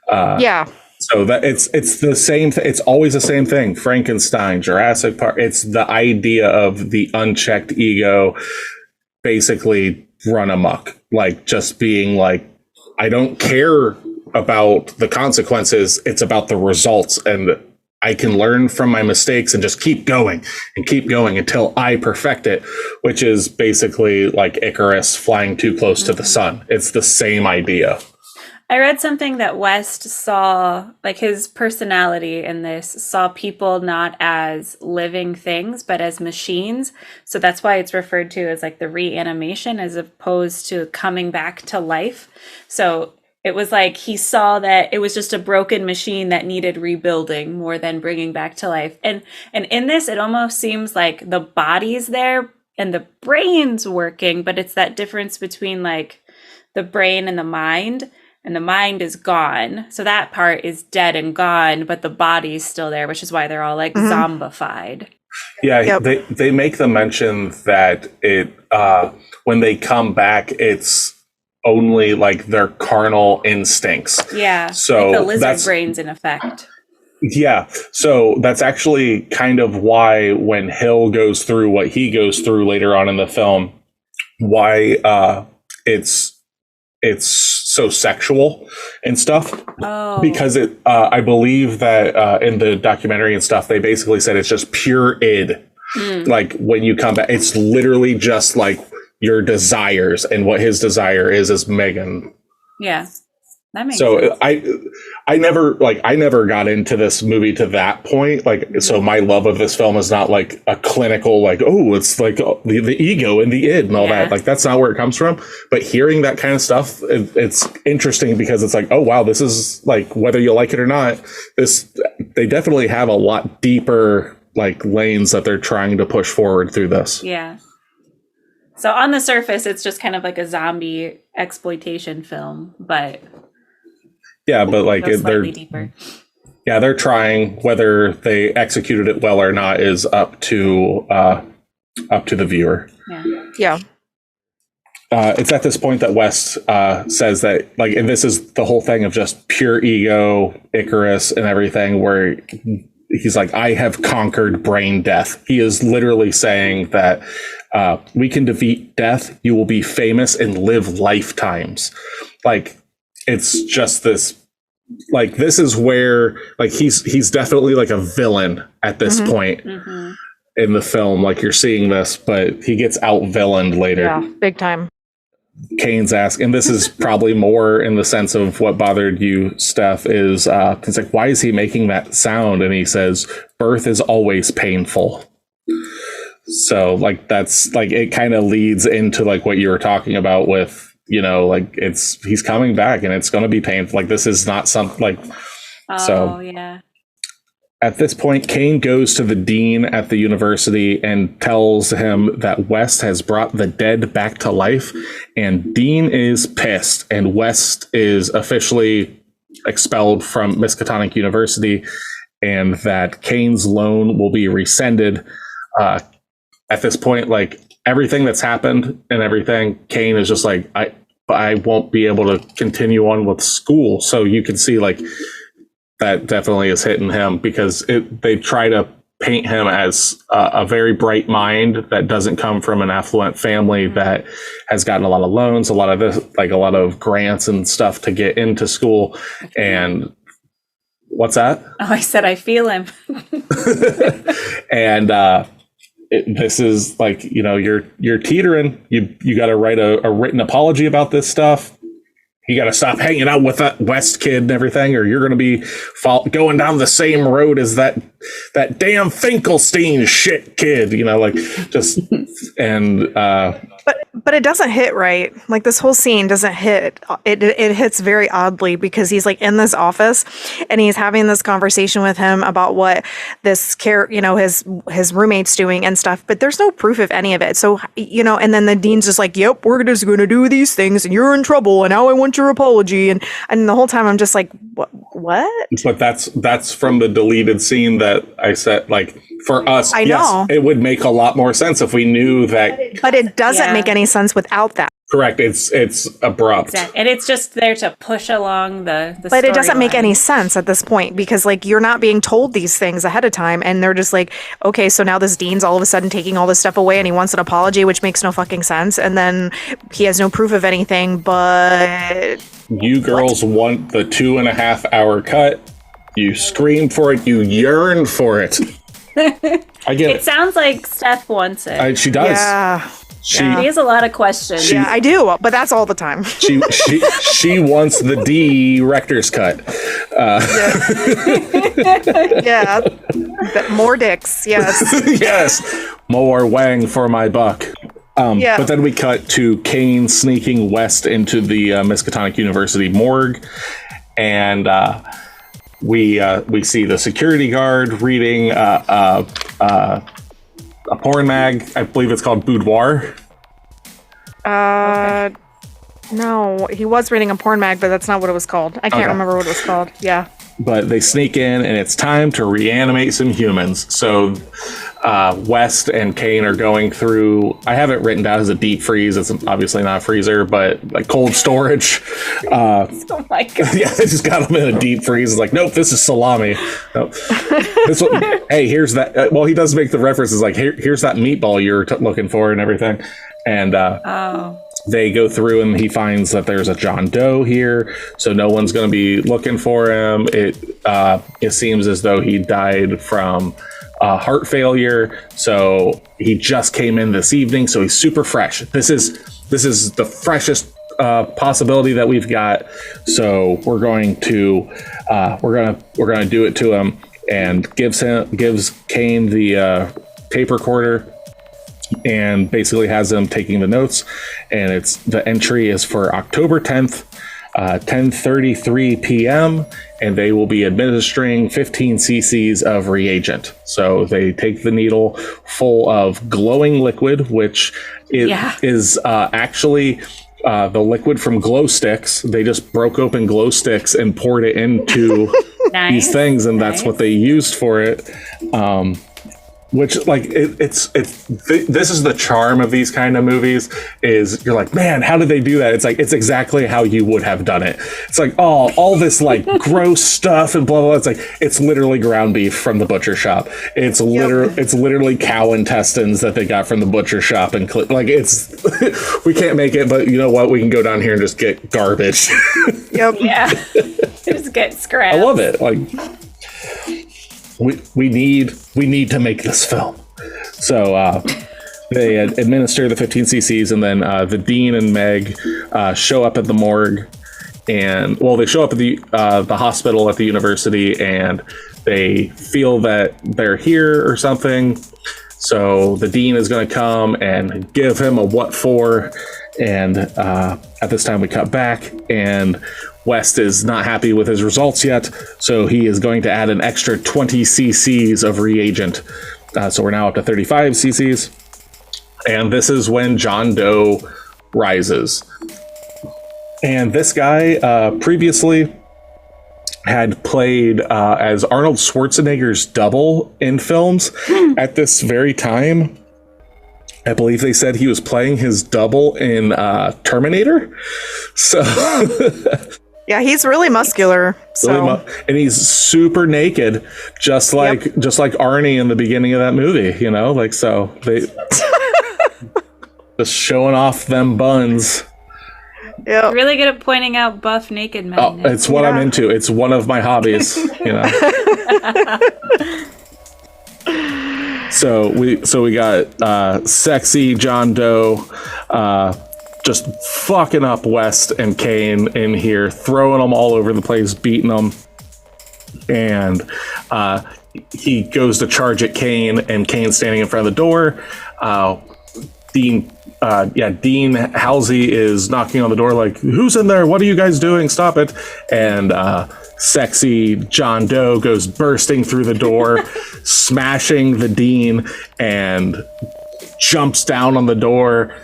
Yeah. So that it's the same thing. It's always the same thing. Frankenstein, Jurassic Park. It's the idea of the unchecked ego basically run amok, like just being like, I don't care about the consequences. It's about the results, and I can learn from my mistakes and just keep going until I perfect it, which is basically like Icarus flying too close to the sun. It's the same idea. I read something that West saw, like his personality in this, saw people not as living things, but as machines. So that's why it's referred to as like the reanimation as opposed to coming back to life. So it was like he saw that it was just a broken machine that needed rebuilding more than bringing back to life. And in this, it almost seems like the body's there and the brain's working, but it's that difference between like the brain and the mind. And the mind is gone. So that part is dead and gone, but the body's still there, which is why they're all like zombified. Yeah, Yep. they make the mention that it when they come back, it's only like their carnal instincts. Yeah, so like the lizard brain's in effect. Yeah, so that's actually kind of why when Hill goes through what he goes through later on in the film, why it's so sexual and stuff. Oh. Because I believe that in the documentary and stuff, they basically said it's just pure id. Like when you come back, it's literally just like your desires, and what his desire is Megan. Yeah, that makes so sense. I never got into this movie to that point. Like, so my love of this film is not like a clinical, like, oh, it's like the ego and the id and all that. Like, that's not where it comes from. But hearing that kind of stuff, it's interesting because it's like, oh, wow, this is like, whether you like it or not, they definitely have a lot deeper like lanes that they're trying to push forward through this. Yeah. So on the surface, it's just kind of like a zombie exploitation film, but yeah, but like they're deeper. Yeah, they're trying. Whether they executed it well or not is up to the viewer. Yeah. It's at this point that West says that, like, and this is the whole thing of just pure ego, Icarus, and everything, where he's like, I have conquered brain death. He is literally saying that we can defeat death. You will be famous and live lifetimes. Like, it's just this, like, this is where, like, he's definitely like a villain at this point in the film. Like, you're seeing this, but he gets out-villained later. Yeah, big time. Kane's ask, and this is probably more in the sense of what bothered you, Steph, is it's like, why is he making that sound? And he says, birth is always painful. So like, that's like, it kind of leads into like what you were talking about with, like, he's coming back and it's going to be painful. Like, this is not something like, so yeah. At this point, Kane goes to the dean at the university and tells him that West has brought the dead back to life, and Dean is pissed, and West is officially expelled from Miskatonic University, and that Kane's loan will be rescinded. At this point, like, everything that's happened and everything, Kane is just like, I won't be able to continue on with school. So you can see, like, that definitely is hitting him, because they try to paint him as a very bright mind that doesn't come from an affluent family that has gotten a lot of loans, a lot of this, like a lot of grants and stuff to get into school. And what's that? Oh, I said I feel him. And this is like, you're teetering. You got to write a written apology about this stuff. You got to stop hanging out with that West kid and everything, or you're going to be going down the same road as that damn Finkelstein shit kid, just and. But it doesn't hit right. Like, this whole scene doesn't hit. It hits very oddly because he's like in this office and he's having this conversation with him about what this his roommate's doing and stuff. But there's no proof of any of it. So, and then the dean's just like, "Yep, we're just going to do these things and you're in trouble and now I want your apology." And the whole time I'm just like, what? But that's from the deleted scene that I said, like, for us, I know. Yes, it would make a lot more sense if we knew that. But it doesn't make any sense without that. Correct. It's abrupt. Exactly. And it's just there to push along the But it doesn't make storyline. any sense at this point because, like, you're not being told these things ahead of time. And they're just like, okay, so now this dean's all of a sudden taking all this stuff away and he wants an apology, which makes no fucking sense. And then he has no proof of anything, but... You girls want the 2.5 hour cut. You scream for it. You yearn for it. I get it. It sounds like Steph wants it. She does. Yeah. She He has a lot of questions. Yeah, I do, but that's all the time. she wants the director's cut. Yeah. More dicks, yes. Yes, more wang for my buck. Yeah. But then we cut to Kane sneaking west into the Miskatonic University morgue, and we see the security guard reading a porn mag. I believe it's called Boudoir. Okay. No, he was reading a porn mag, but that's not what it was called. I can't remember what it was called. Yeah. But they sneak in, and it's time to reanimate some humans. So West and Kane are going through. I have it written down as a deep freeze. It's obviously not a freezer, but like cold storage. Oh my god! Yeah, they just got them in a deep freeze. It's like, nope, this is salami. Nope. Hey, here's that. Well, he does make the references like, here's that meatball you're looking for and everything. And they go through and he finds that there's a John Doe here, so no one's going to be looking for him. It seems as though he died from heart failure, so he just came in this evening, so he's super fresh. This is the freshest possibility that we've got. So we're going to do it to him, and gives Kane the tape recorder. And basically has them taking the notes, and the entry is for October 10th, 10:33 p.m., and they will be administering 15 cc's of reagent. So they take the needle full of glowing liquid, which is actually the liquid from glow sticks. They just broke open glow sticks and poured it into these things, and that's what they used for it. Which, like, this is the charm of these kind of movies, is you're like, man, how did they do that? It's like, it's exactly how you would have done it. It's like, oh, all this like gross stuff and blah, blah, blah. It's like, it's literally ground beef from the butcher shop. It's literally cow intestines that they got from the butcher shop. And like, we can't make it, but you know what? We can go down here and just get garbage. Yep. Yeah. Just get scraps. I love it. Like, we need to make this film. So they administer the 15 cc's, and then the dean and Meg show up at the morgue, and they show up at the hospital at the university, and they feel that they're here or something. So the dean is going to come and give him a what for, and at this time we cut back, and West is not happy with his results yet, so he is going to add an extra 20 cc's of reagent. So we're now up to 35 cc's. And this is when John Doe rises. And this guy previously had played as Arnold Schwarzenegger's double in films at this very time. I believe they said he was playing his double in Terminator. So... Yeah, he's really muscular. So. And he's super naked, just like Arnie in the beginning of that movie, like, so they just showing off them buns. Yeah. Really good at pointing out buff naked men. Oh, it's what I'm into. It's one of my hobbies, So So we got sexy John Doe just fucking up West and Kane in here, throwing them all over the place, beating them. And he goes to charge at Kane, and Kane's standing in front of the door. Dean Halsey is knocking on the door like, who's in there? What are you guys doing? Stop it. And sexy John Doe goes bursting through the door, smashing the Dean, and jumps down on the door,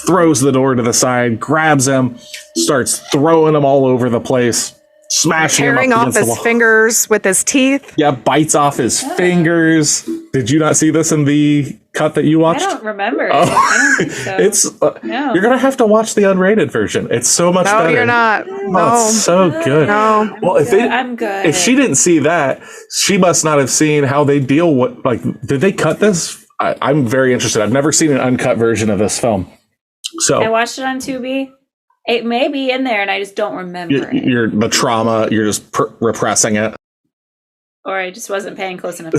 throws the door to the side, grabs him, starts throwing him all over the place, smashing him tearing up off against the wall. his fingers with his teeth. Yeah, bites off his fingers. Did you not see this in the cut that you I watched? don't remember. Oh. I don't think so. It's No. You're gonna have to watch the unrated version. It's so much No, better. you're not. Oh, No. it's so good. No. Well, I'm good. if she didn't see that, she must not have seen how they deal with, like, did they cut this? I'm very interested. I've never seen an uncut version of this film. So I watched it on Tubi. It may be in there, and I just don't remember it. you're the trauma. You're just repressing it. Or I just wasn't paying close enough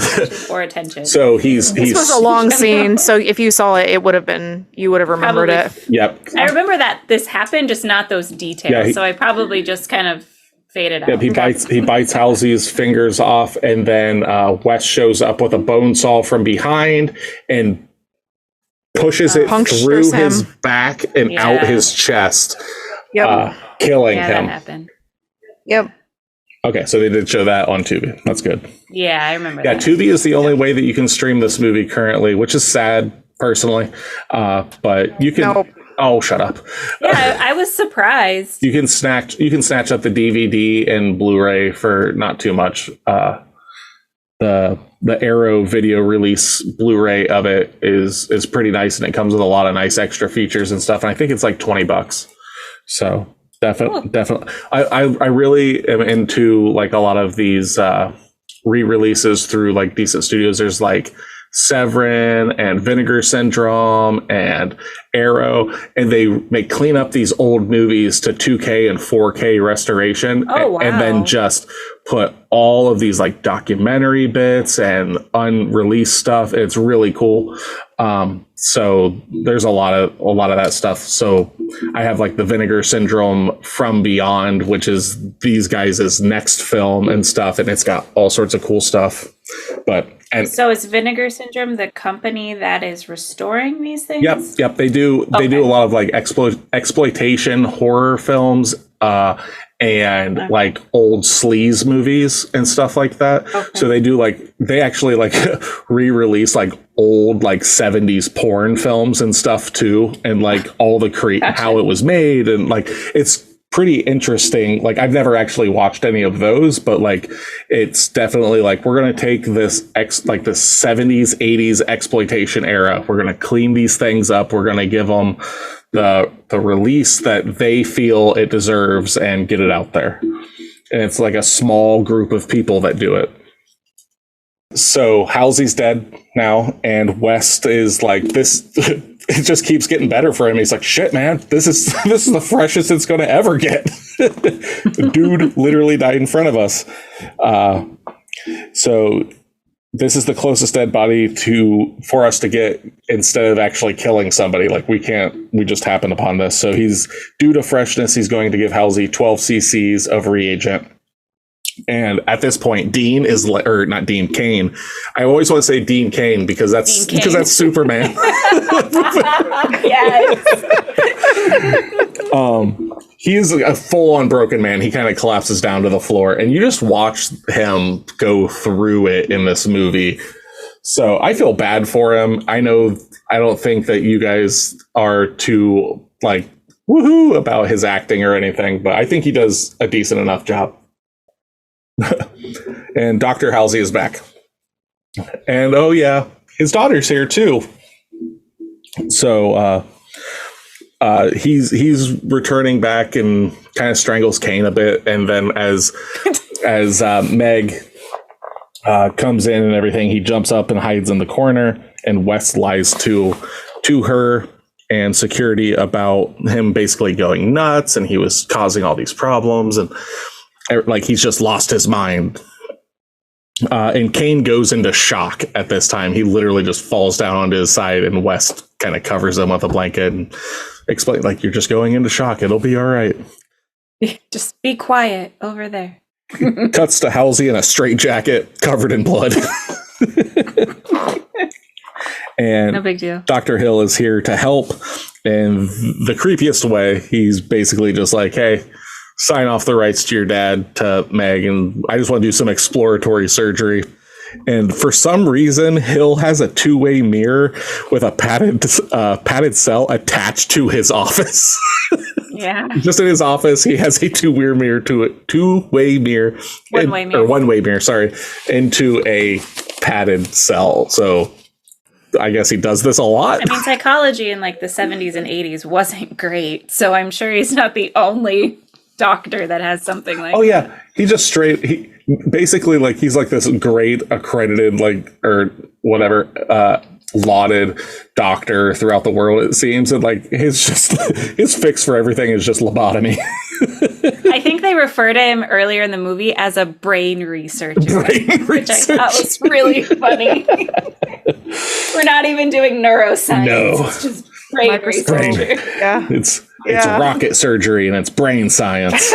attention. So This was a long scene, so if you saw it, you would have remembered Probably. it. Yep. I remember that this happened, just not those details. Yeah, so I probably just kind of faded out. Yep, he bites Halsey's fingers off, and then Wes shows up with a bone saw from behind and pushes it Punctures through him. his back and out his chest, Yep. killing yeah, him. that happened. Yep. Okay, so they did show that on Tubi. That's good. Yeah, I remember Yeah, that. Tubi is the only way that you can stream this movie currently, which is sad, personally. But you can. Nope. Oh, shut up. Yeah, I was surprised. You can snatch up the DVD and Blu-ray for not too much. The Arrow video release Blu-ray of it is pretty nice, and it comes with a lot of nice extra features and stuff. And I think it's like $20. So definitely, I really am into like a lot of these re-releases through like decent studios. There's like Severin and Vinegar Syndrome and Arrow, and they clean up these old movies to 2K and 4K restoration. Oh, wow. And then just put all of these like documentary bits and unreleased stuff. It's really cool. So there's a lot of that stuff. So I have like the Vinegar Syndrome From Beyond, which is these guys' next film and stuff, and it's got all sorts of cool stuff. So is Vinegar Syndrome the company that is restoring these things? Yep. They do a lot of like exploitation horror films, and like old sleaze movies and stuff like that. Okay. So they actually like re-release like old like 70s porn films and stuff too, and like all the how it was made, and like it's pretty interesting. Like I've never actually watched any of those, but like it's definitely like we're gonna take this like the 70s 80s exploitation era, we're gonna clean these things up, we're gonna give them the release that they feel it deserves and get it out there. And it's like a small group of people that do it. So Halsey's dead now, and West is like this. It just keeps getting better for him. He's like, shit, man, this is the freshest it's going to ever get. The dude literally died in front of us. So this is the closest dead body for us to get instead of actually killing somebody. Like we just happened upon this. So he's, due to freshness, he's going to give Halsey 12 cc's of reagent. And at this point, Kane. I always want to say Dean Kane because that's Superman. Yes. He is a full-on broken man. He kind of collapses down to the floor, and you just watch him go through it in this movie. So I feel bad for him. I don't think that you guys are too like woohoo about his acting or anything, but I think he does a decent enough job. And Dr. Halsey is back. And oh yeah, his daughter's here too. So he's returning back and kind of strangles Kane a bit, and then as Meg comes in and everything, he jumps up and hides in the corner, and Wes lies to her and security about him basically going nuts, and he was causing all these problems, and like he's just lost his mind. And Kane goes into shock at this time. He literally just falls down onto his side, and West kind of covers him with a blanket and explains, like, you're just going into shock. It'll be all right. Just be quiet over there. Cuts to Halsey in a straitjacket covered in blood. And no big deal. Dr. Hill is here to help. And the creepiest way, he's basically just like, hey, sign off the rights to your dad to Meg, and I just want to do some exploratory surgery. And for some reason, Hill has a two-way mirror with a padded cell attached to his office. Yeah. Just in his office, he has a two-way mirror, one-way mirror, sorry, into a padded cell. So I guess he does this a lot. I mean, psychology in like the 70s and 80s wasn't great, so I'm sure he's not the only doctor that has something like yeah, he just he basically, like, he's like this great accredited, like, or whatever, lauded doctor throughout the world, it seems, and like his fix for everything is just lobotomy. I think they refer to him earlier in the movie as a brain researcher, which I thought was really funny. We're not even doing neuroscience. No. It's just brain researcher. Yeah. It's rocket surgery and it's brain science.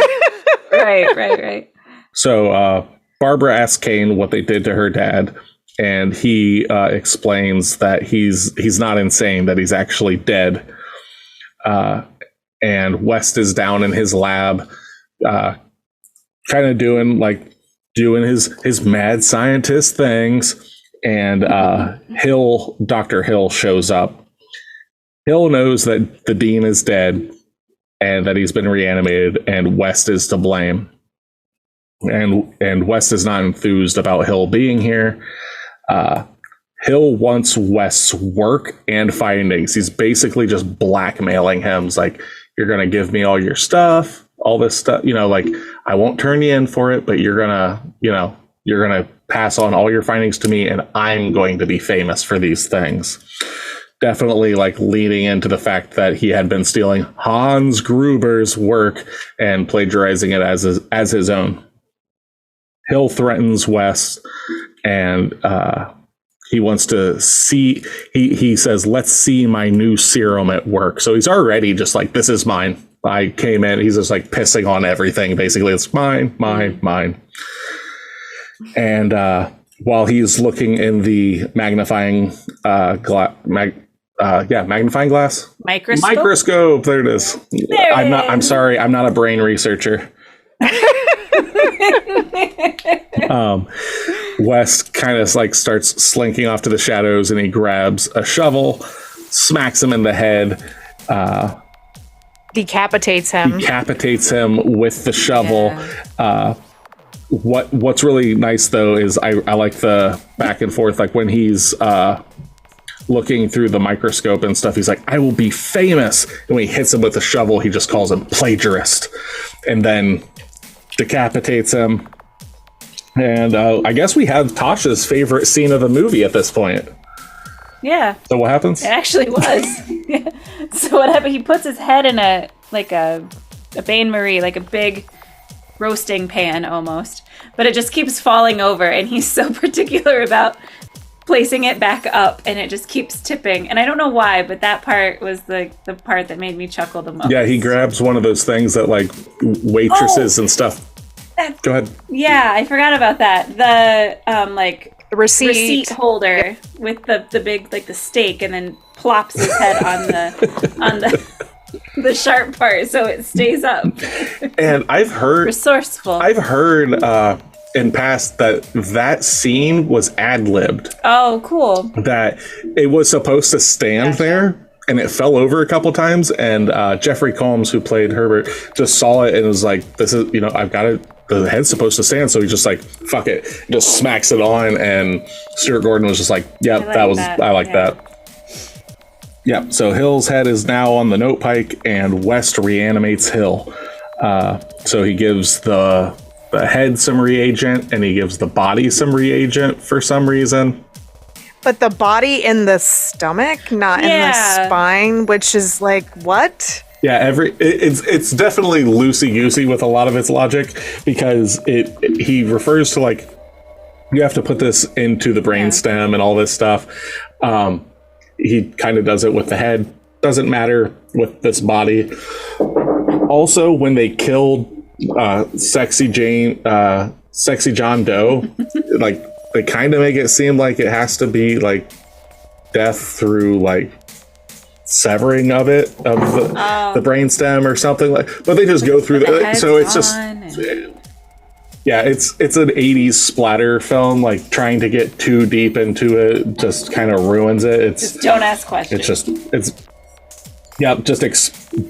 Right. So Barbara asks Kane what they did to her dad, and he explains that he's not insane, that he's actually dead. And West is down in his lab, kind of doing his mad scientist things. And Dr. Hill shows up. Hill knows that the dean is dead and that he's been reanimated, and West is to blame. And West is not enthused about Hill being here. Hill wants West's work and findings. He's basically just blackmailing him. It's like, you're going to give me all your stuff, all this stuff, like, I won't turn you in for it, but you're going to pass on all your findings to me, and I'm going to be famous for these things. Definitely, like, leaning into the fact that he had been stealing Hans Gruber's work and plagiarizing it as his own. Hill threatens West, and he wants to see, he says, let's see my new serum at work. So he's already just like, this is mine. I came in, he's just like pissing on everything. Basically, it's mine. And while he's looking in the magnifying magnifying glass? Microscope. There it is. I'm sorry. I'm not a brain researcher. West kind of like starts slinking off to the shadows, and he grabs a shovel, smacks him in the head, decapitates him with the shovel. Yeah. What's really nice though is I like the back and forth, like when he's looking through the microscope and stuff, he's like, I will be famous, and when he hits him with the shovel, he just calls him plagiarist, and then decapitates him. And I guess we have Tasha's favorite scene of the movie at this point. Yeah. So what happens? It actually was. So what happened? He puts his head in a bain marie, like a big roasting pan almost, but it just keeps falling over, and he's so particular about placing it back up, and it just keeps tipping. And I don't know why, but that part was the part that made me chuckle the most. Yeah, he grabs one of those things that like waitresses and stuff. Go ahead. Yeah, I forgot about that. The the receipt holder with the big, like, the steak, and then plops his head on the sharp part so it stays up. And I've heard resourceful. I've heard in past that scene was ad-libbed. Oh, cool. That it was supposed to stand there, and it fell over a couple times, and Jeffrey Combs, who played Herbert, just saw it and was like, this is, I've got it, the head's supposed to stand, so he just like, fuck it, just smacks it on, and Stuart Gordon was just like, yep, I like that. Yep, so Hill's head is now on the note pike, and West reanimates Hill. So he gives the head some reagent, and he gives the body some reagent for some reason. But the body in the stomach, not in the spine, which is like, what? Yeah, it's definitely loosey-goosey with a lot of its logic, because he refers to like you have to put this into the brainstem and all this stuff. He kind of does it with the head. Doesn't matter with this body. Also, when they killed Sexy John Doe, like they kind of make it seem like it has to be like death through like severing of the brainstem or something like. But they just go through so it's just. Yeah, it's an 80s splatter film. Like trying to get too deep into it just kind of ruins it. Just don't ask questions.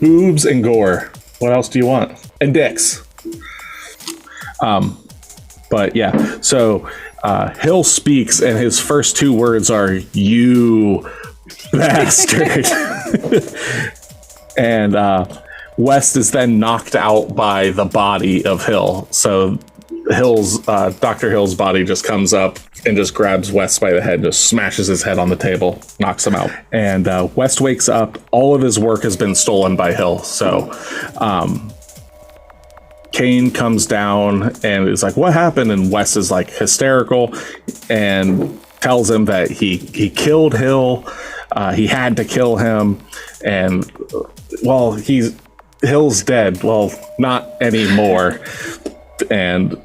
Boobs and gore. What else do you want? And dicks. But yeah, so Hill speaks, and his first two words are "you bastard," and West is then knocked out by the body of Hill. So Dr. Hill's body just comes up and just grabs West by the head, just smashes his head on the table, knocks him out. And West wakes up. All of his work has been stolen by Hill. So Kane comes down and is like, what happened? And West is like hysterical and tells him that he killed Hill. He had to kill him. And well, Hill's dead. Well, not anymore. And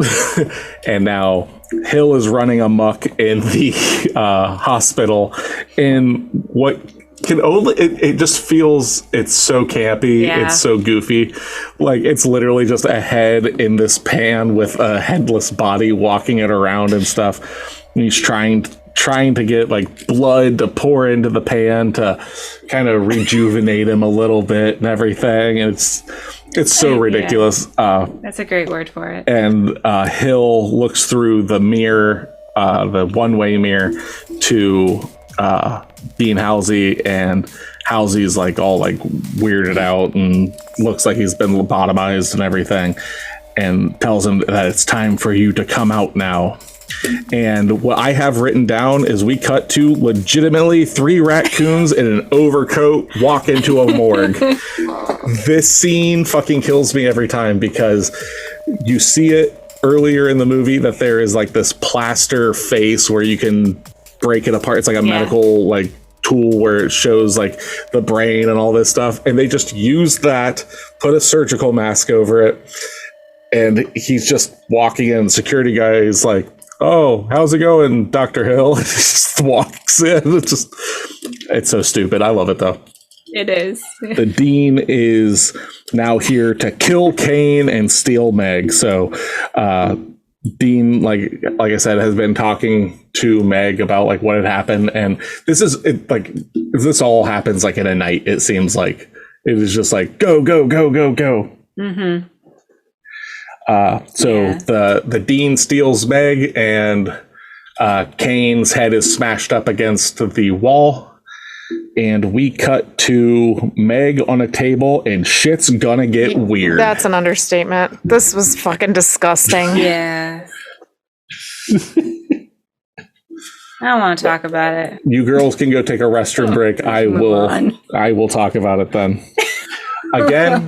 now Hill is running amok in the hospital in what can only it just feels, it's so campy. It's so goofy. Like it's literally just a head in this pan with a headless body walking it around and stuff. And he's trying to get like blood to pour into the pan to kind of rejuvenate him a little bit and everything. And it's so ridiculous. That's a great word for it. And Hill looks through the mirror, the one-way mirror, to Dean Halsey, and Halsey's like all like weirded out and looks like he's been lobotomized and everything, and tells him that it's time for you to come out now. And what I have written down is we cut to legitimately 3 raccoons in an overcoat walk into a morgue. This scene fucking kills me every time, because you see it earlier in the movie that there is like this plaster face where you can break it apart. It's like a medical like tool where it shows like the brain and all this stuff. And they just use that, put a surgical mask over it. And he's just walking in. The security guy is like, oh, how's it going, Dr. Hill? He just walks in. It's so stupid. I love it, though. It is. The Dean is now here to kill Kane and steal Meg. So Dean, like I said, has been talking to Meg about like what had happened. And this all happens like in a night. It seems like it is just like, go, go, go, go, go. Mm-hmm. The Dean steals Meg, and Kane's head is smashed up against the wall, and we cut to Meg on a table, and shit's gonna get weird. That's an understatement. This was fucking disgusting. Yeah. I don't want to talk about it. You girls can go take a restroom break. I will talk about it then. Again,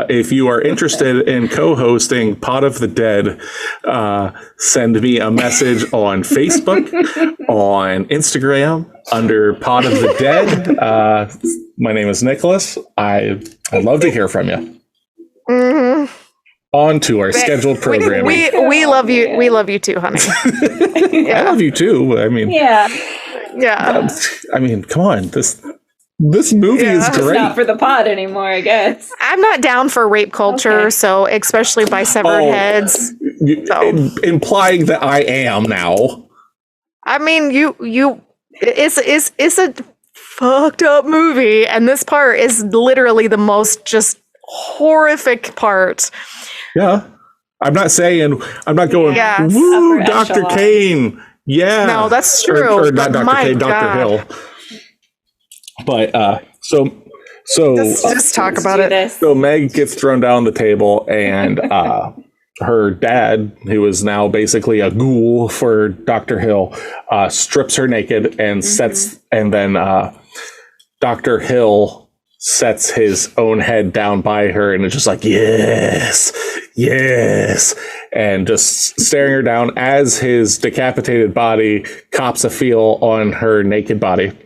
if you are interested in co-hosting Pod of the Dead, send me a message on Facebook, on Instagram, under Pod of the Dead. My name is Nicholas. I'd love to hear from you. Mm-hmm. On to our scheduled programming. We love you. We love you too, honey. I love you too. I mean, yeah. I mean, come on. This movie is great. It's not for the pod anymore, I guess. I'm not down for rape culture, so especially by severed heads. Implying that I am now. I mean, it's a fucked up movie, and this part is literally the most just horrific part. Yeah. I'm not going, woo, Dr. Kane. Yeah. No, that's true. Or not Dr. Kane, Dr. Hill. But so just talk about it. So Meg gets thrown down the table, and her dad, who is now basically a ghoul for Dr. Hill, strips her naked and then Dr. Hill sets his own head down by her and is just like, yes, yes, and just staring her down as his decapitated body cops a feel on her naked body.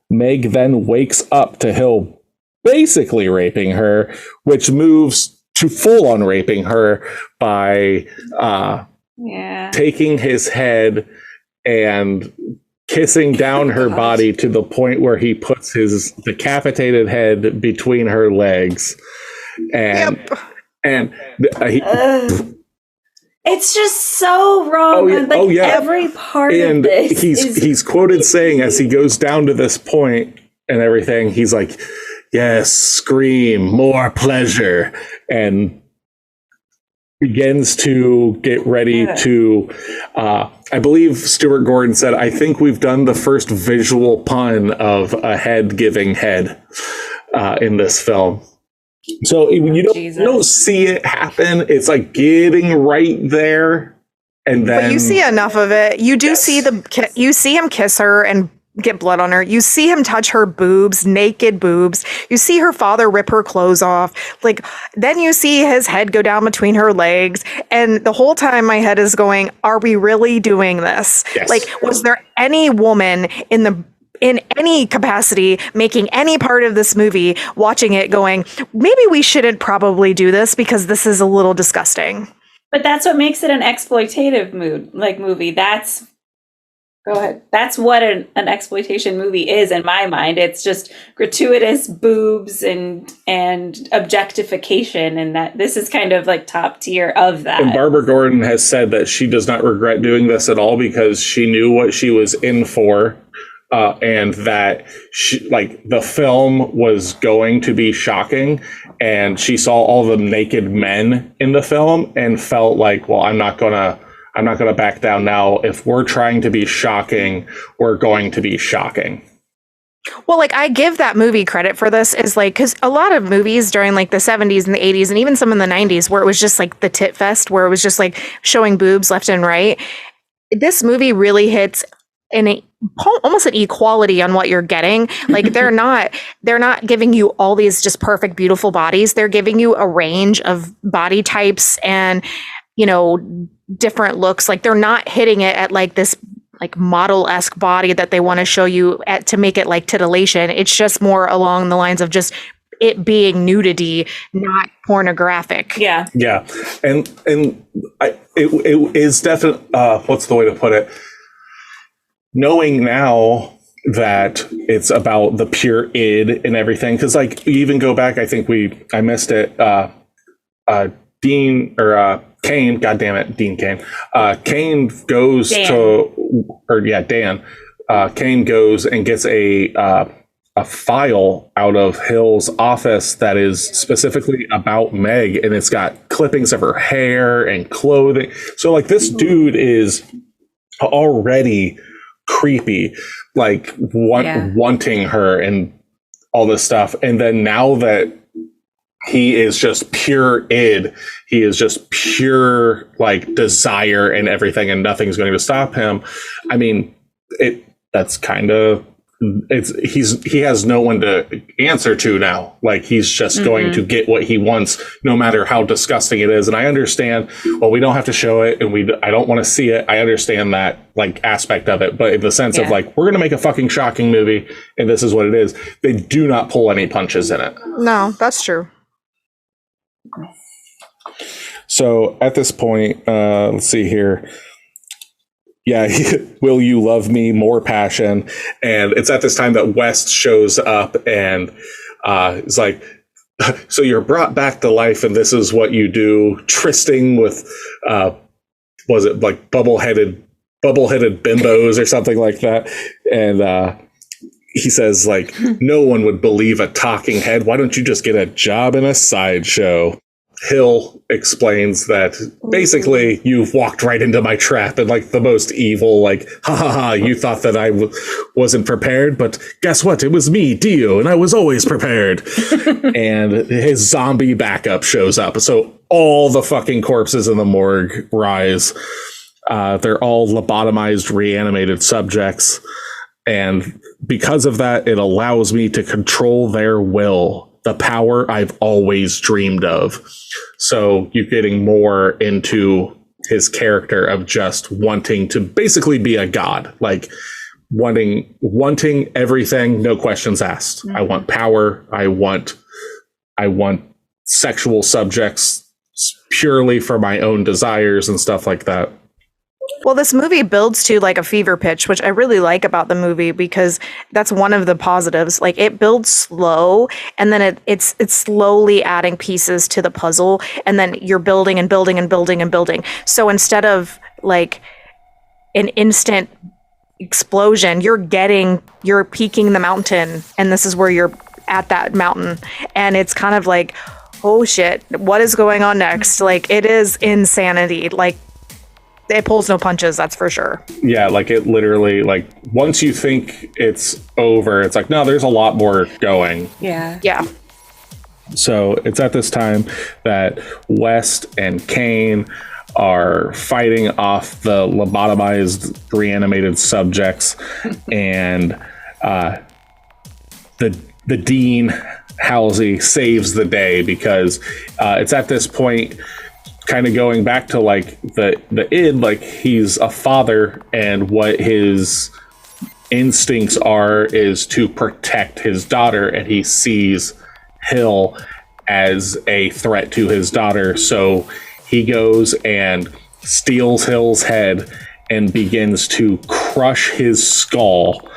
Meg then wakes up to Hill basically raping her, which moves to full-on raping her by taking his head and kissing down her body to the point where he puts his decapitated head between her legs. And it's just so wrong. Every part of this. He's quoted saying as he goes down to this point and everything, he's like, yes, scream, more pleasure, and begins to get ready to, I believe Stuart Gordon said, I think we've done the first visual pun of a head giving head in this film. So you don't see it happen. It's like getting right there. And then, but you see enough of it. You do see you see him kiss her and get blood on her. You see him touch her boobs, naked boobs. You see her father rip her clothes off. Like, then you see his head go down between her legs. And the whole time my head is going, are we really doing this? Yes. Like, was there any woman in any capacity making any part of this movie watching it going, maybe we shouldn't probably do this because this is a little disgusting? But that's what makes it an exploitative movie. Go ahead. That's what an exploitation movie is in my mind. It's just gratuitous boobs and objectification, and that this is kind of like top tier of that. And Barbara Gordon has said that she does not regret doing this at all because she knew what she was in for, and that the film was going to be shocking, and she saw all the naked men in the film and felt like, well, I'm not gonna back down now. If we're trying to be shocking, we're going to be shocking. Well, like, I give that movie credit for this, is like, because a lot of movies during like the 70s and the 80s and even some in the 90s where it was just like the tit fest, where it was just like showing boobs left and right. This movie really hits almost an equality on what you're getting. Like, they're not giving you all these just perfect, beautiful bodies. They're giving you a range of body types and, different looks. Like, they're not hitting it at like this like model-esque body that they want to show you to make it like titillation. It's just more along the lines of just it being nudity, not pornographic. Yeah. And it is definitely, what's the way to put it? Knowing now that it's about the pure id and everything, because like you even go back, I think I missed it. Dean or Kane, God damn it, Dean Kane. Kane goes Dan. Kane goes and gets a file out of Hill's office that is specifically about Meg, and it's got clippings of her hair and clothing. So like this dude is already creepy, like wanting her and all this stuff. And then now that he is just pure id, he is just pure like desire and everything, and nothing's going to stop him. I mean, that's kind of, he has no one to answer to now. Like, he's just going to get what he wants, no matter how disgusting it is. And I understand, well, we don't have to show it, and I don't want to see it. I understand that like aspect of it, but in the sense of like, we're going to make a fucking shocking movie, and this is what it is. They do not pull any punches in it. No, that's true. So at this point, let's see here. Yeah, will you love me? More passion. And it's at this time that West shows up and is like, so you're brought back to life and this is what you do. Trysting with, was it like bubble-headed bimbos or something like that? And he says, like, no one would believe a talking head. Why don't you just get a job in a sideshow? Hill explains that basically you've walked right into my trap and like the most evil, like, ha ha ha, you thought that I wasn't prepared, but guess what? It was me, Dio, and I was always prepared. And his zombie backup shows up. So all the fucking corpses in the morgue rise. They're all lobotomized, reanimated subjects. And because of that, it allows me to control their will, the power I've always dreamed of. So you're getting more into his character of just wanting to basically be a god, like wanting everything, no questions asked. I want power. I want sexual subjects purely for my own desires and stuff like that. Well, this movie builds to like a fever pitch, which I really like about the movie because that's one of the positives. Like it builds slow, and then it's slowly adding pieces to the puzzle, and then you're building and building and building and building. So instead of like an instant explosion, you're peaking the mountain, and this is where you're at that mountain, and it's kind of like, oh shit, what is going on next? Like it is insanity. Like it pulls no punches, that's for sure. Yeah, like it literally, like once you think it's over, it's like, no, there's a lot more going. Yeah. So it's at this time that West and Kane are fighting off the lobotomized, reanimated subjects, and the Dean Halsey saves the day because it's at this point, kind of going back to like the id, like he's a father, and what his instincts are is to protect his daughter, and he sees Hill as a threat to his daughter. So he goes and steals Hill's head and begins to crush his skull,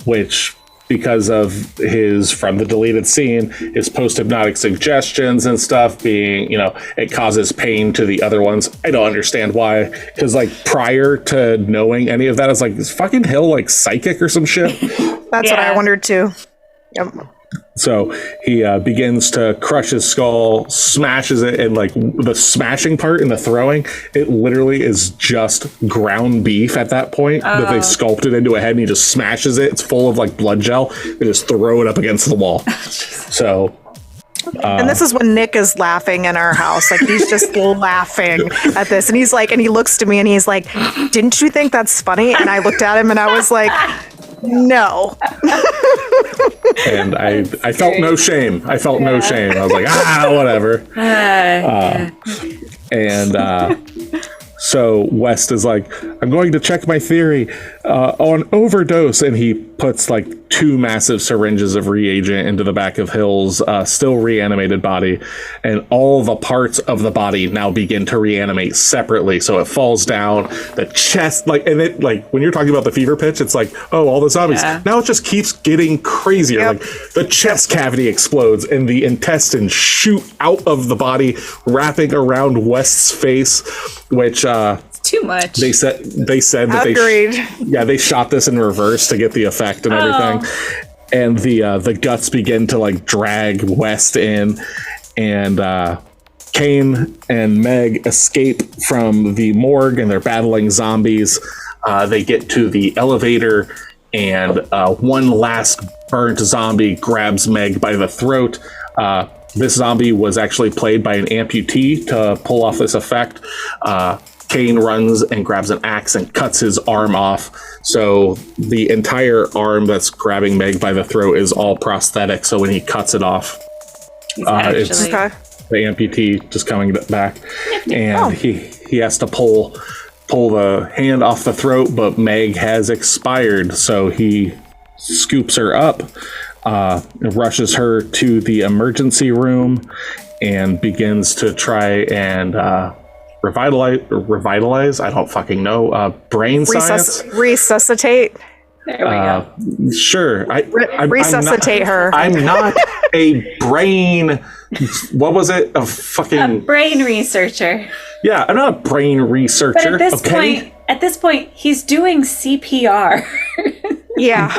which, because of his, from the deleted scene, his post-hypnotic suggestions and stuff being, it causes pain to the other ones. I don't understand why, because like prior to knowing any of that, I was like, is fucking Hill like psychic or some shit? That's what I wondered too. Yep. So he begins to crush his skull, smashes it, and like the smashing part and the throwing, it literally is just ground beef at that point that they sculpted into a head, and he just smashes it. It's full of like blood gel. They just throw it up against the wall. So. And this is when Nick is laughing in our house. Like he's just laughing at this. And he's like, and he looks to me and he's like, didn't you think that's funny? And I looked at him and I was like, no. And I felt no shame. I felt no shame. I was like, whatever. So West is like, I'm going to check my theory on overdose. And he puts like 2 massive syringes of reagent into the back of Hill's still reanimated body. And all the parts of the body now begin to reanimate separately. So it falls down, the chest, like, and it, like, when you're talking about the fever pitch, it's like, oh, all the zombies. Yeah. Now it just keeps getting crazier. Yep. Like the chest cavity explodes and the intestines shoot out of the body, wrapping around West's face, which too much. They said that they shot this in reverse to get the effect and everything. And the guts begin to like drag West in, and Kane and Meg escape from the morgue, and they're battling zombies. They get to the elevator, and one last burnt zombie grabs Meg by the throat. This zombie was actually played by an amputee to pull off this effect. Kane runs and grabs an axe and cuts his arm off. So the entire arm that's grabbing Meg by the throat is all prosthetic. So when he cuts it off, it's the amputee just coming back. And he has to pull the hand off the throat, but Meg has expired. So he scoops her up, rushes her to the emergency room, and begins to try and revitalize. I don't fucking know. Brain science. Resuscitate. There we go. Sure. Resuscitate her. I'm not a brain. What was it? A brain researcher. Yeah, I'm not a brain researcher. But at this point, he's doing CPR. Yeah.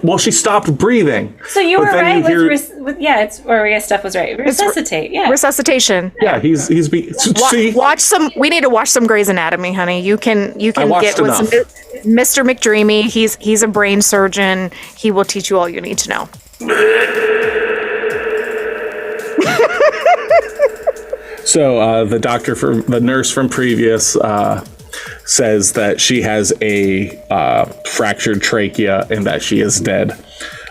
Well, she stopped breathing. So you were right it's Oria's stuff was right. Resuscitate, resuscitation. Yeah, he's see. Watch some. We need to watch some Grey's Anatomy, honey. You can get with some Mr. McDreamy. He's a brain surgeon. He will teach you all you need to know. So the nurse from previous says that she has a fractured trachea and that she is dead.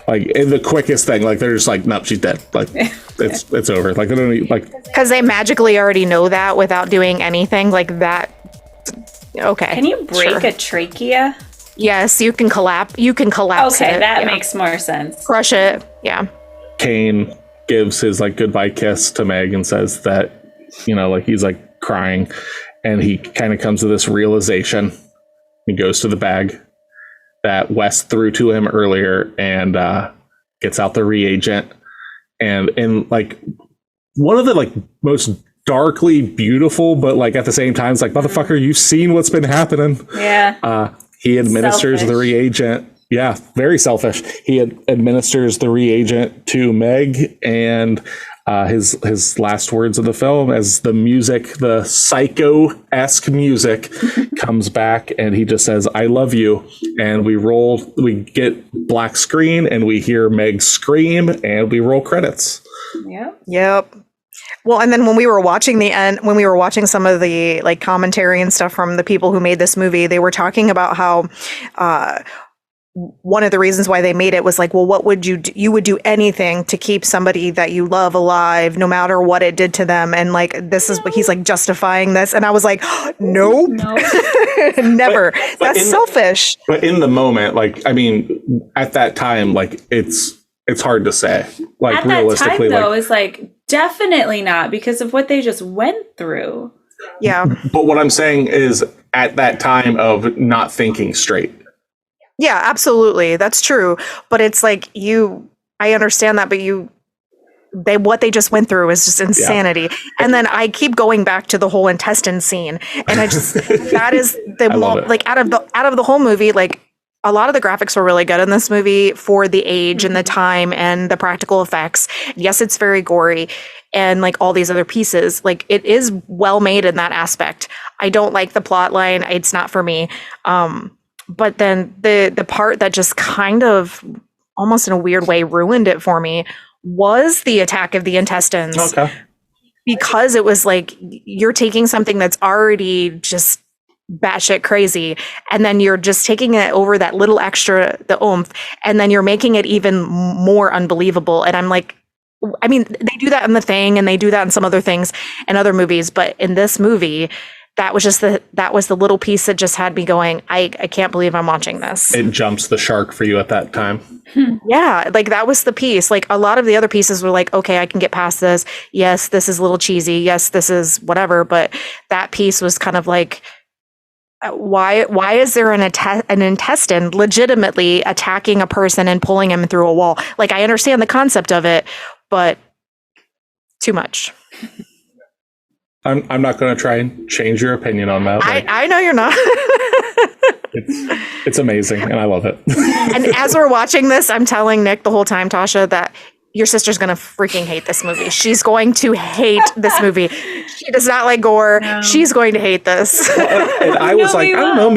Like, in the quickest thing, like, they're just like, nope, she's dead. Like, it's over. Like, they don't need, like, because they magically already know that without doing anything like that. Okay. Can you break a trachea? Yes, you can collapse. Okay, it. that makes more sense. Crush it. Yeah. Kane gives his, like, goodbye kiss to Meg and says that, you know, like, he's, like, crying. And he kind of comes to this realization. He goes to the bag that Wes threw to him earlier and gets out the reagent. And in, like, one of the, like, most darkly beautiful, but, like, at the same time, it's like, motherfucker, you've seen what's been happening. Yeah. He administers Selfish. the reagent. Yeah, very selfish. He administers the reagent to Meg, and his last words of the film, as the music, the Psycho-esque music, comes back, and he just says, "I love you." And we get black screen, and we hear Meg scream, and we roll credits. Yep. Well, and then when we were watching some of the, like, commentary and stuff from the people who made this movie, they were talking about how one of the reasons why they made it was like, well, what would you do? You would do anything to keep somebody that you love alive, no matter what it did to them. And, like, this is what he's, like, justifying this. And I was like, nope. Never. That's selfish. But in the moment, like, I mean, at that time, like, it's hard to say. Like, at that realistically, time, though, like, is like, definitely not, because of what they just went through. Yeah. But what I'm saying is, at that time of not thinking straight. Yeah, absolutely. That's true. But it's like, I understand that, but what they just went through is just insanity. Yeah. And then I keep going back to the whole intestine scene. And I just, that is like, out of the whole movie, like, a lot of the graphics were really good in this movie for the age and the time and the practical effects. Yes, it's very gory, and, like, all these other pieces, like, it is well made in that aspect. I don't like the plot line. It's not for me. But then the part that just kind of almost in a weird way ruined it for me was the attack of the intestines. Okay. Because it was like, you're taking something that's already just batshit crazy, and then you're just taking it over that little extra, the oomph, and then you're making it even more unbelievable. And I'm like, I mean, they do that in The Thing, and they do that in some other things and other movies, but in this movie, that was the little piece that just had me going, I can't believe I'm watching this. It jumps the shark for you at that time. Yeah, like, that was the piece. Like, a lot of the other pieces were like, okay, I can get past this. Yes, this is a little cheesy. Yes, this is whatever. But that piece was kind of like, why is there an intestine legitimately attacking a person and pulling him through a wall? Like, I understand the concept of it, but too much. I'm not going to try and change your opinion on that. Like, I know you're not. it's amazing, and I love it. And as we're watching this, I'm telling Nick the whole time, Tasha, that your sister's going to freaking hate this movie. She's going to hate this movie. She does not like gore. No. She's going to hate this. And I was like, I don't know,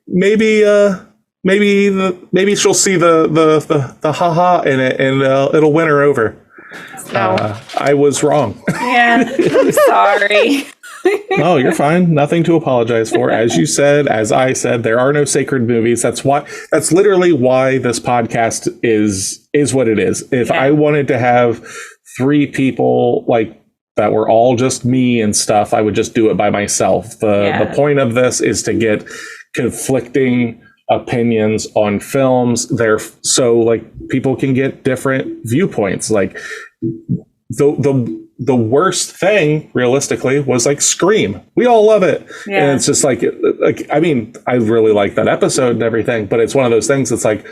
maybe she'll see the haha in it, and it'll win her over. No. I was wrong. Yeah, I'm sorry. No, you're fine. Nothing to apologize for. As you said, as I said, there are no sacred movies. That's literally why this podcast is what it is. If I wanted to have 3 people, like, that were all just me and stuff, I would just do it by myself. The point of this is to get conflicting opinions on films there, so, like, people can get different viewpoints. Like, the worst thing realistically was, like, Scream. We all love it. Yeah. And it's just like, I mean, I really like that episode and everything, but it's one of those things that's like,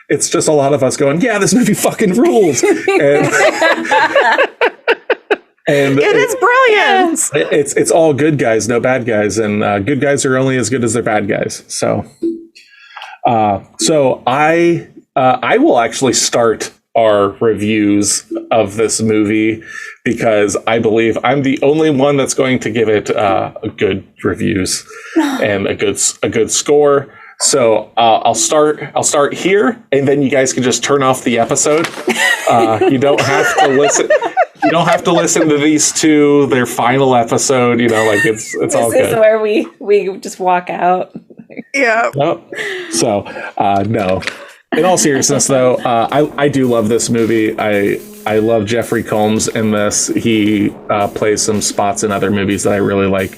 it's just a lot of us going, yeah, this movie fucking rules. And it is brilliant. It's all good guys, no bad guys, and good guys are only as good as their bad guys. So I will actually start our reviews of this movie, because I believe I'm the only one that's going to give it good reviews and a good score. So I'll start here, and then you guys can just turn off the episode. You don't have to listen. You don't have to listen to these two, their final episode, like it's all good. This is where we just walk out. Yeah. Nope. So, no. In all seriousness, though, I do love this movie. I love Jeffrey Combs in this. He plays some spots in other movies that I really like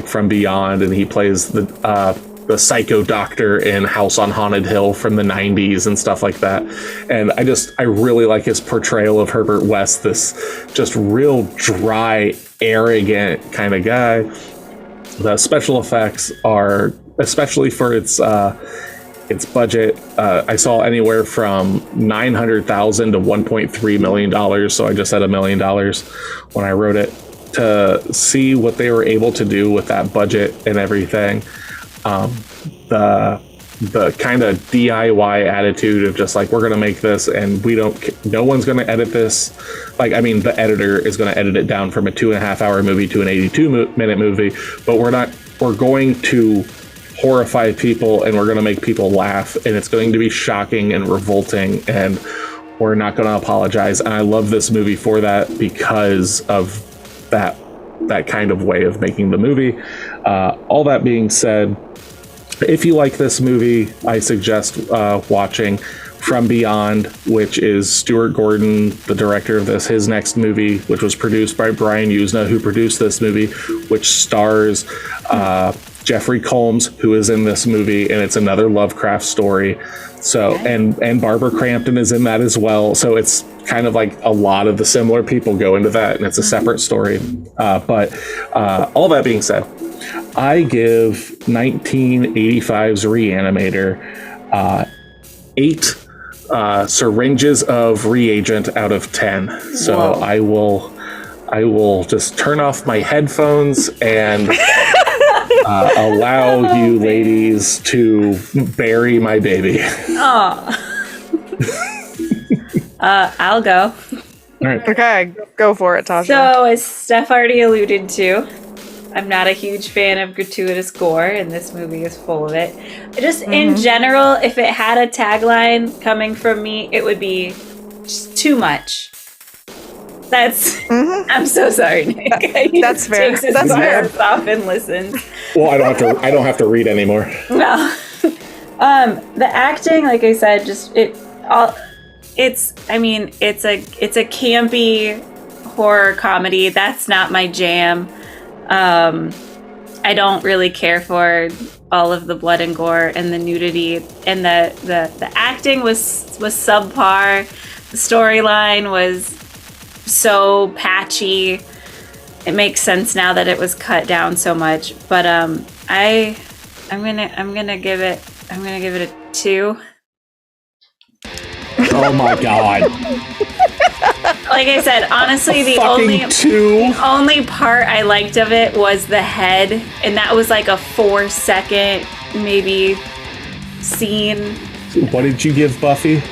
From Beyond, and he plays the psycho doctor in House on Haunted Hill from the 90s and stuff like that. And I really like his portrayal of Herbert West, this just real dry, arrogant kind of guy. The special effects are, especially for its budget, I saw anywhere from $900,000 to $1.3 million. So I just said $1 million when I wrote it, to see what they were able to do with that budget and everything. The kind of DIY attitude of just like, we're going to make this and no one's going to edit this. The editor is going to edit it down from a 2.5 hour movie to an 82-minute movie, but we're going to horrify people and we're going to make people laugh, and it's going to be shocking and revolting, and we're not going to apologize. And I love this movie for that, because of that kind of way of making the movie. All that being said, if you like this movie, I suggest watching From Beyond, which is Stuart Gordon, the director of this, his next movie, which was produced by Brian Usna, who produced this movie, which stars Jeffrey Combs, who is in this movie, and it's another Lovecraft story. So, and Barbara Crampton is in that as well. So it's kind of like a lot of the similar people go into that, and it's a separate story. But all that being said, I give 1985's ReAnimator 8 syringes of reagent out of 10. So whoa. I will just turn off my headphones and allow you ladies to bury my baby. I'll go. All right. Okay, go for it, Tasha. So, as Steph already alluded to, I'm not a huge fan of gratuitous gore, and this movie is full of it. Just in general, if it had a tagline coming from me, it would be just too much. That's. I'm so sorry, Nick. That's fair. Takes his That's fair. off and listens. Well, I don't have to read anymore. No. The acting, like I said, it's a campy horror comedy. That's not my jam. I don't really care for all of the blood and gore and the nudity, and the acting was subpar. The storyline was so patchy. It makes sense now that it was cut down so much, but I'm gonna give it a 2. Oh my god. Like I said, honestly, the only part I liked of it was the head, and that was like a 4-second maybe scene. What did you give Buffy?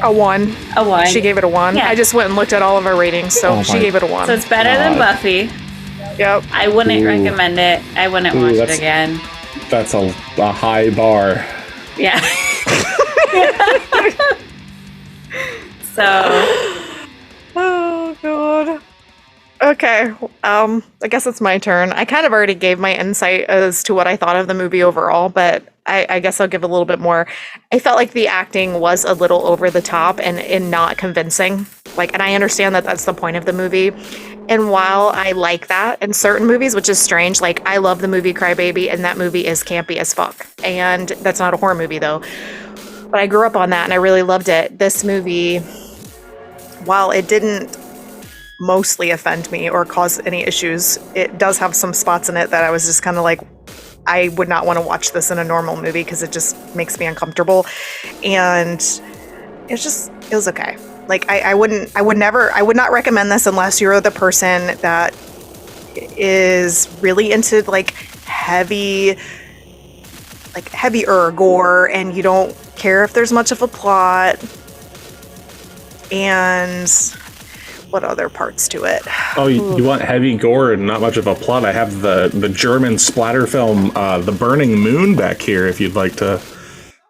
A 1. A 1. She gave it a 1. Yeah. I just went and looked at all of our ratings, so she gave it a 1. So it's better than Buffy. Yep. I wouldn't recommend it. I wouldn't watch it again. That's a high bar. Yeah. So. Oh god. Okay. I guess it's my turn. I kind of already gave my insight as to what I thought of the movie overall, but I guess I'll give a little bit more. I felt like the acting was a little over the top and not convincing. And I understand that that's the point of the movie. And while I like that in certain movies, which is strange, I love the movie Cry Baby, and that movie is campy as fuck. And that's not a horror movie though. But I grew up on that and I really loved it. This movie, while it didn't mostly offend me or cause any issues, it does have some spots in it that I was just kind of like, I would not want to watch this in a normal movie because it just makes me uncomfortable. And it was okay. I would not recommend this unless you're the person that is really into heavier gore and you don't care if there's much of a plot. And what other parts to it? Oh, you want heavy gore and not much of a plot? I have the German splatter film, The Burning Moon, back here if you'd like to.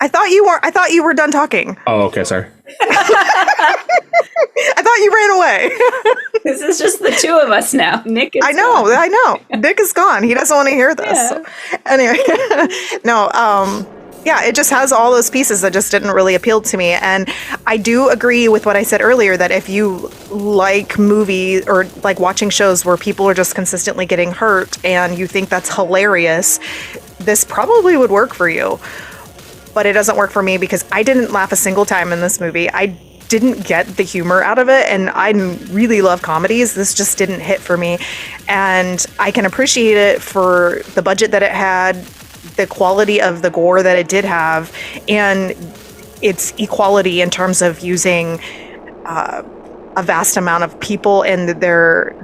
I thought you were done talking. Oh, okay, sorry. I thought you ran away. This is just the two of us now. Nick is I know. gone. I know. Nick is gone. He doesn't want to hear this. Yeah. So, anyway, no. Yeah, it just has all those pieces that just didn't really appeal to me. And I do agree with what I said earlier that if you like movies or like watching shows where people are just consistently getting hurt and you think that's hilarious, this probably would work for you. But it doesn't work for me because I didn't laugh a single time in this movie. I didn't get the humor out of it, and I really love comedies. This just didn't hit for me. And I can appreciate it for the budget that it had, the quality of the gore that it did have, and its equality in terms of using a vast amount of people and their,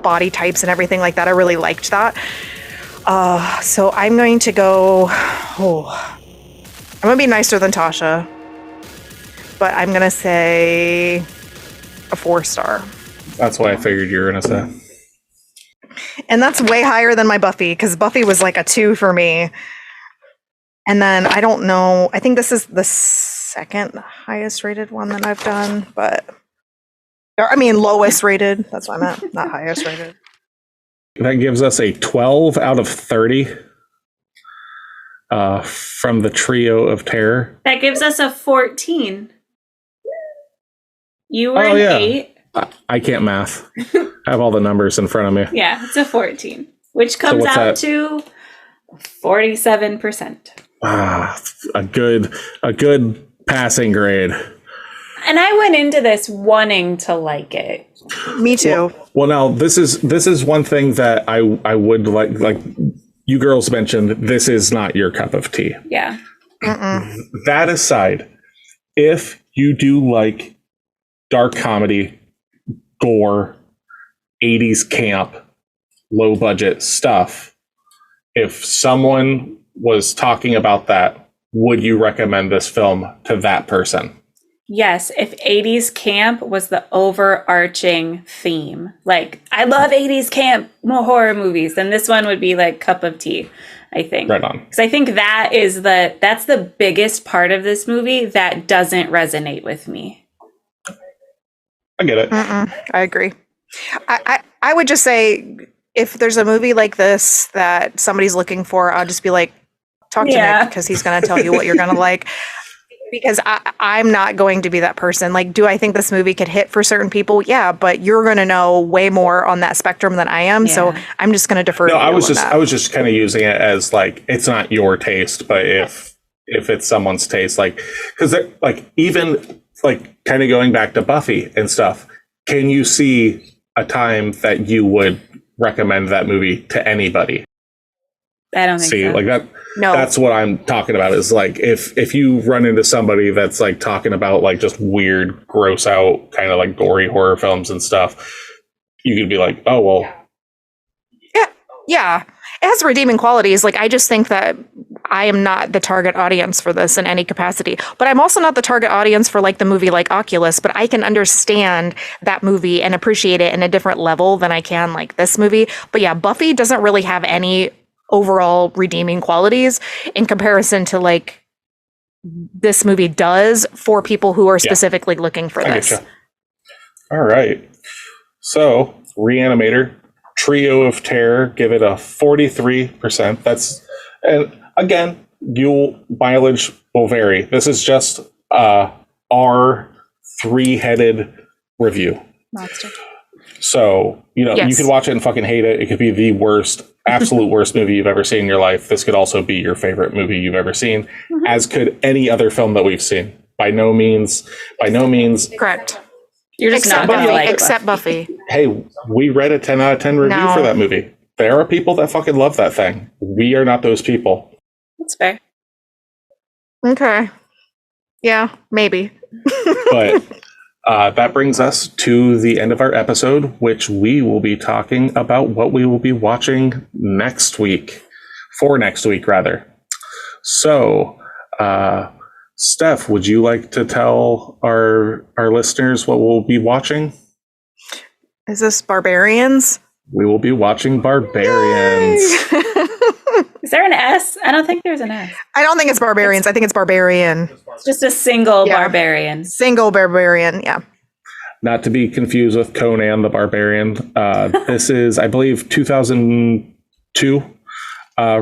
body types and everything like that. I really liked that. So I'm going to go, I'm going to be nicer than Tasha, but I'm going to say a 4-star. That's what I figured you were going to say. And that's way higher than my Buffy, because Buffy was like a 2 for me. And then I don't know, I think this is the second highest rated one that I've done, lowest rated. That's what I meant, not highest rated. That gives us a 12 out of 30 from the Trio of Terror. That gives us a 14. You were an 8. I can't math. I have all the numbers in front of me. Yeah, it's a 14, which comes out to 47%. A good passing grade. And I went into this wanting to like it. Me too. Well, now this is one thing that I would like you girls mentioned. This is not your cup of tea. Yeah. That aside, if you do like dark comedy, gore, 80s camp, low budget stuff, if someone was talking about that, would you recommend this film to that person? Yes, if 80s camp was the overarching theme. Like, I love 80s camp horror movies, then this one would be like cup of tea, I think. Right on. Because I think that's the biggest part of this movie that doesn't resonate with me. I get it. I agree. I would just say, if there's a movie like this that somebody's looking for, I'll just be like, talk to Nick, because he's going to tell you what you're going to like. Because I'm not going to be that person. Like, do I think this movie could hit for certain people? Yeah, but you're going to know way more on that spectrum than I am. Yeah. So I'm just going to defer to you I was just kind of using it as like, it's not your taste, but if it's someone's taste, like, because like, even like kind of going back to Buffy and stuff, can you see a time that you would recommend that movie to anybody? I don't think so. Like that. No. That's what I'm talking about, is like, if you run into somebody that's like talking about like just weird, gross out kind of like gory horror films and stuff, you could be like, oh, well. Yeah. It has redeeming qualities. Like, I just think that I am not the target audience for this in any capacity. But I'm also not the target audience for like the movie like Oculus, but I can understand that movie and appreciate it in a different level than I can like this movie. But yeah, Buffy doesn't really have any overall redeeming qualities in comparison to like this movie does for people who are specifically looking for this. Getcha. All right. So, ReAnimator, Trio of Terror, give it a 43%. That's, and again, mileage will vary. This is just our 3-headed review. Monster. So, you could watch it and fucking hate it. It could be the worst, absolute worst movie you've ever seen in your life. This could also be your favorite movie you've ever seen, as could any other film that we've seen. By no means. Correct. You're just not going to like except Buffy. Hey, we read a 10 out of 10 review for that movie. There are people that fucking love that thing. We are not those people. That's fair. Okay. Yeah, maybe. But that brings us to the end of our episode, which we will be talking about what we will be watching next week. For next week, rather. So, Steph, would you like to tell our listeners what we'll be watching? Is this Barbarians? We will be watching Barbarians. Is there an S? I don't think there's an S. I don't think it's barbarians. I think it's barbarian. It's just a single Yeah. barbarian. Single barbarian. Yeah. Not to be confused with Conan the Barbarian. This is, I believe, 2002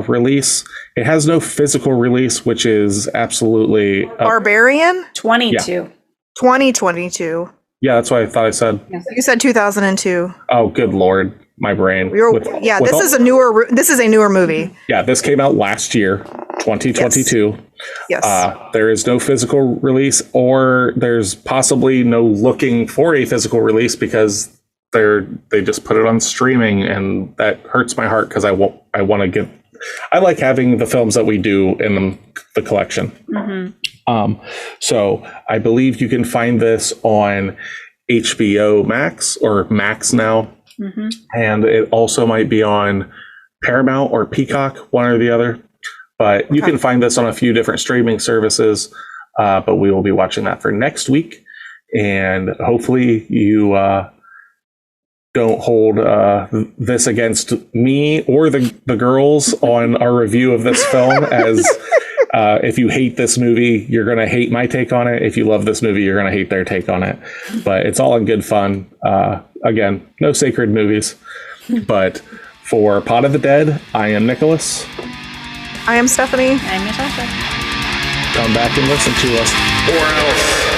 release. It has no physical release, which is absolutely... Barbarian? 22. 2022. Yeah, that's what I thought I said. You said 2002. Oh, good Lord. My brain. This is a newer movie. Yeah, this came out last year, 2022. Yes. There is no physical release, or there's possibly no looking for a physical release because they just put it on streaming, and that hurts my heart because I like having the films that we do in the collection. Mm-hmm. So I believe you can find this on HBO Max or Max now. Mm-hmm. And it also might be on Paramount or Peacock, one or the other. But you can find this on a few different streaming services. But we will be watching that for next week. And hopefully you don't hold this against me or the girls on our review of this film, as if you hate this movie, you're going to hate my take on it. If you love this movie, you're going to hate their take on it. But it's all in good fun. Again, no sacred movies. But for Pot of the Dead, I am Nicholas. I am Stephanie. I'm Natasha. Come back and listen to us, or else.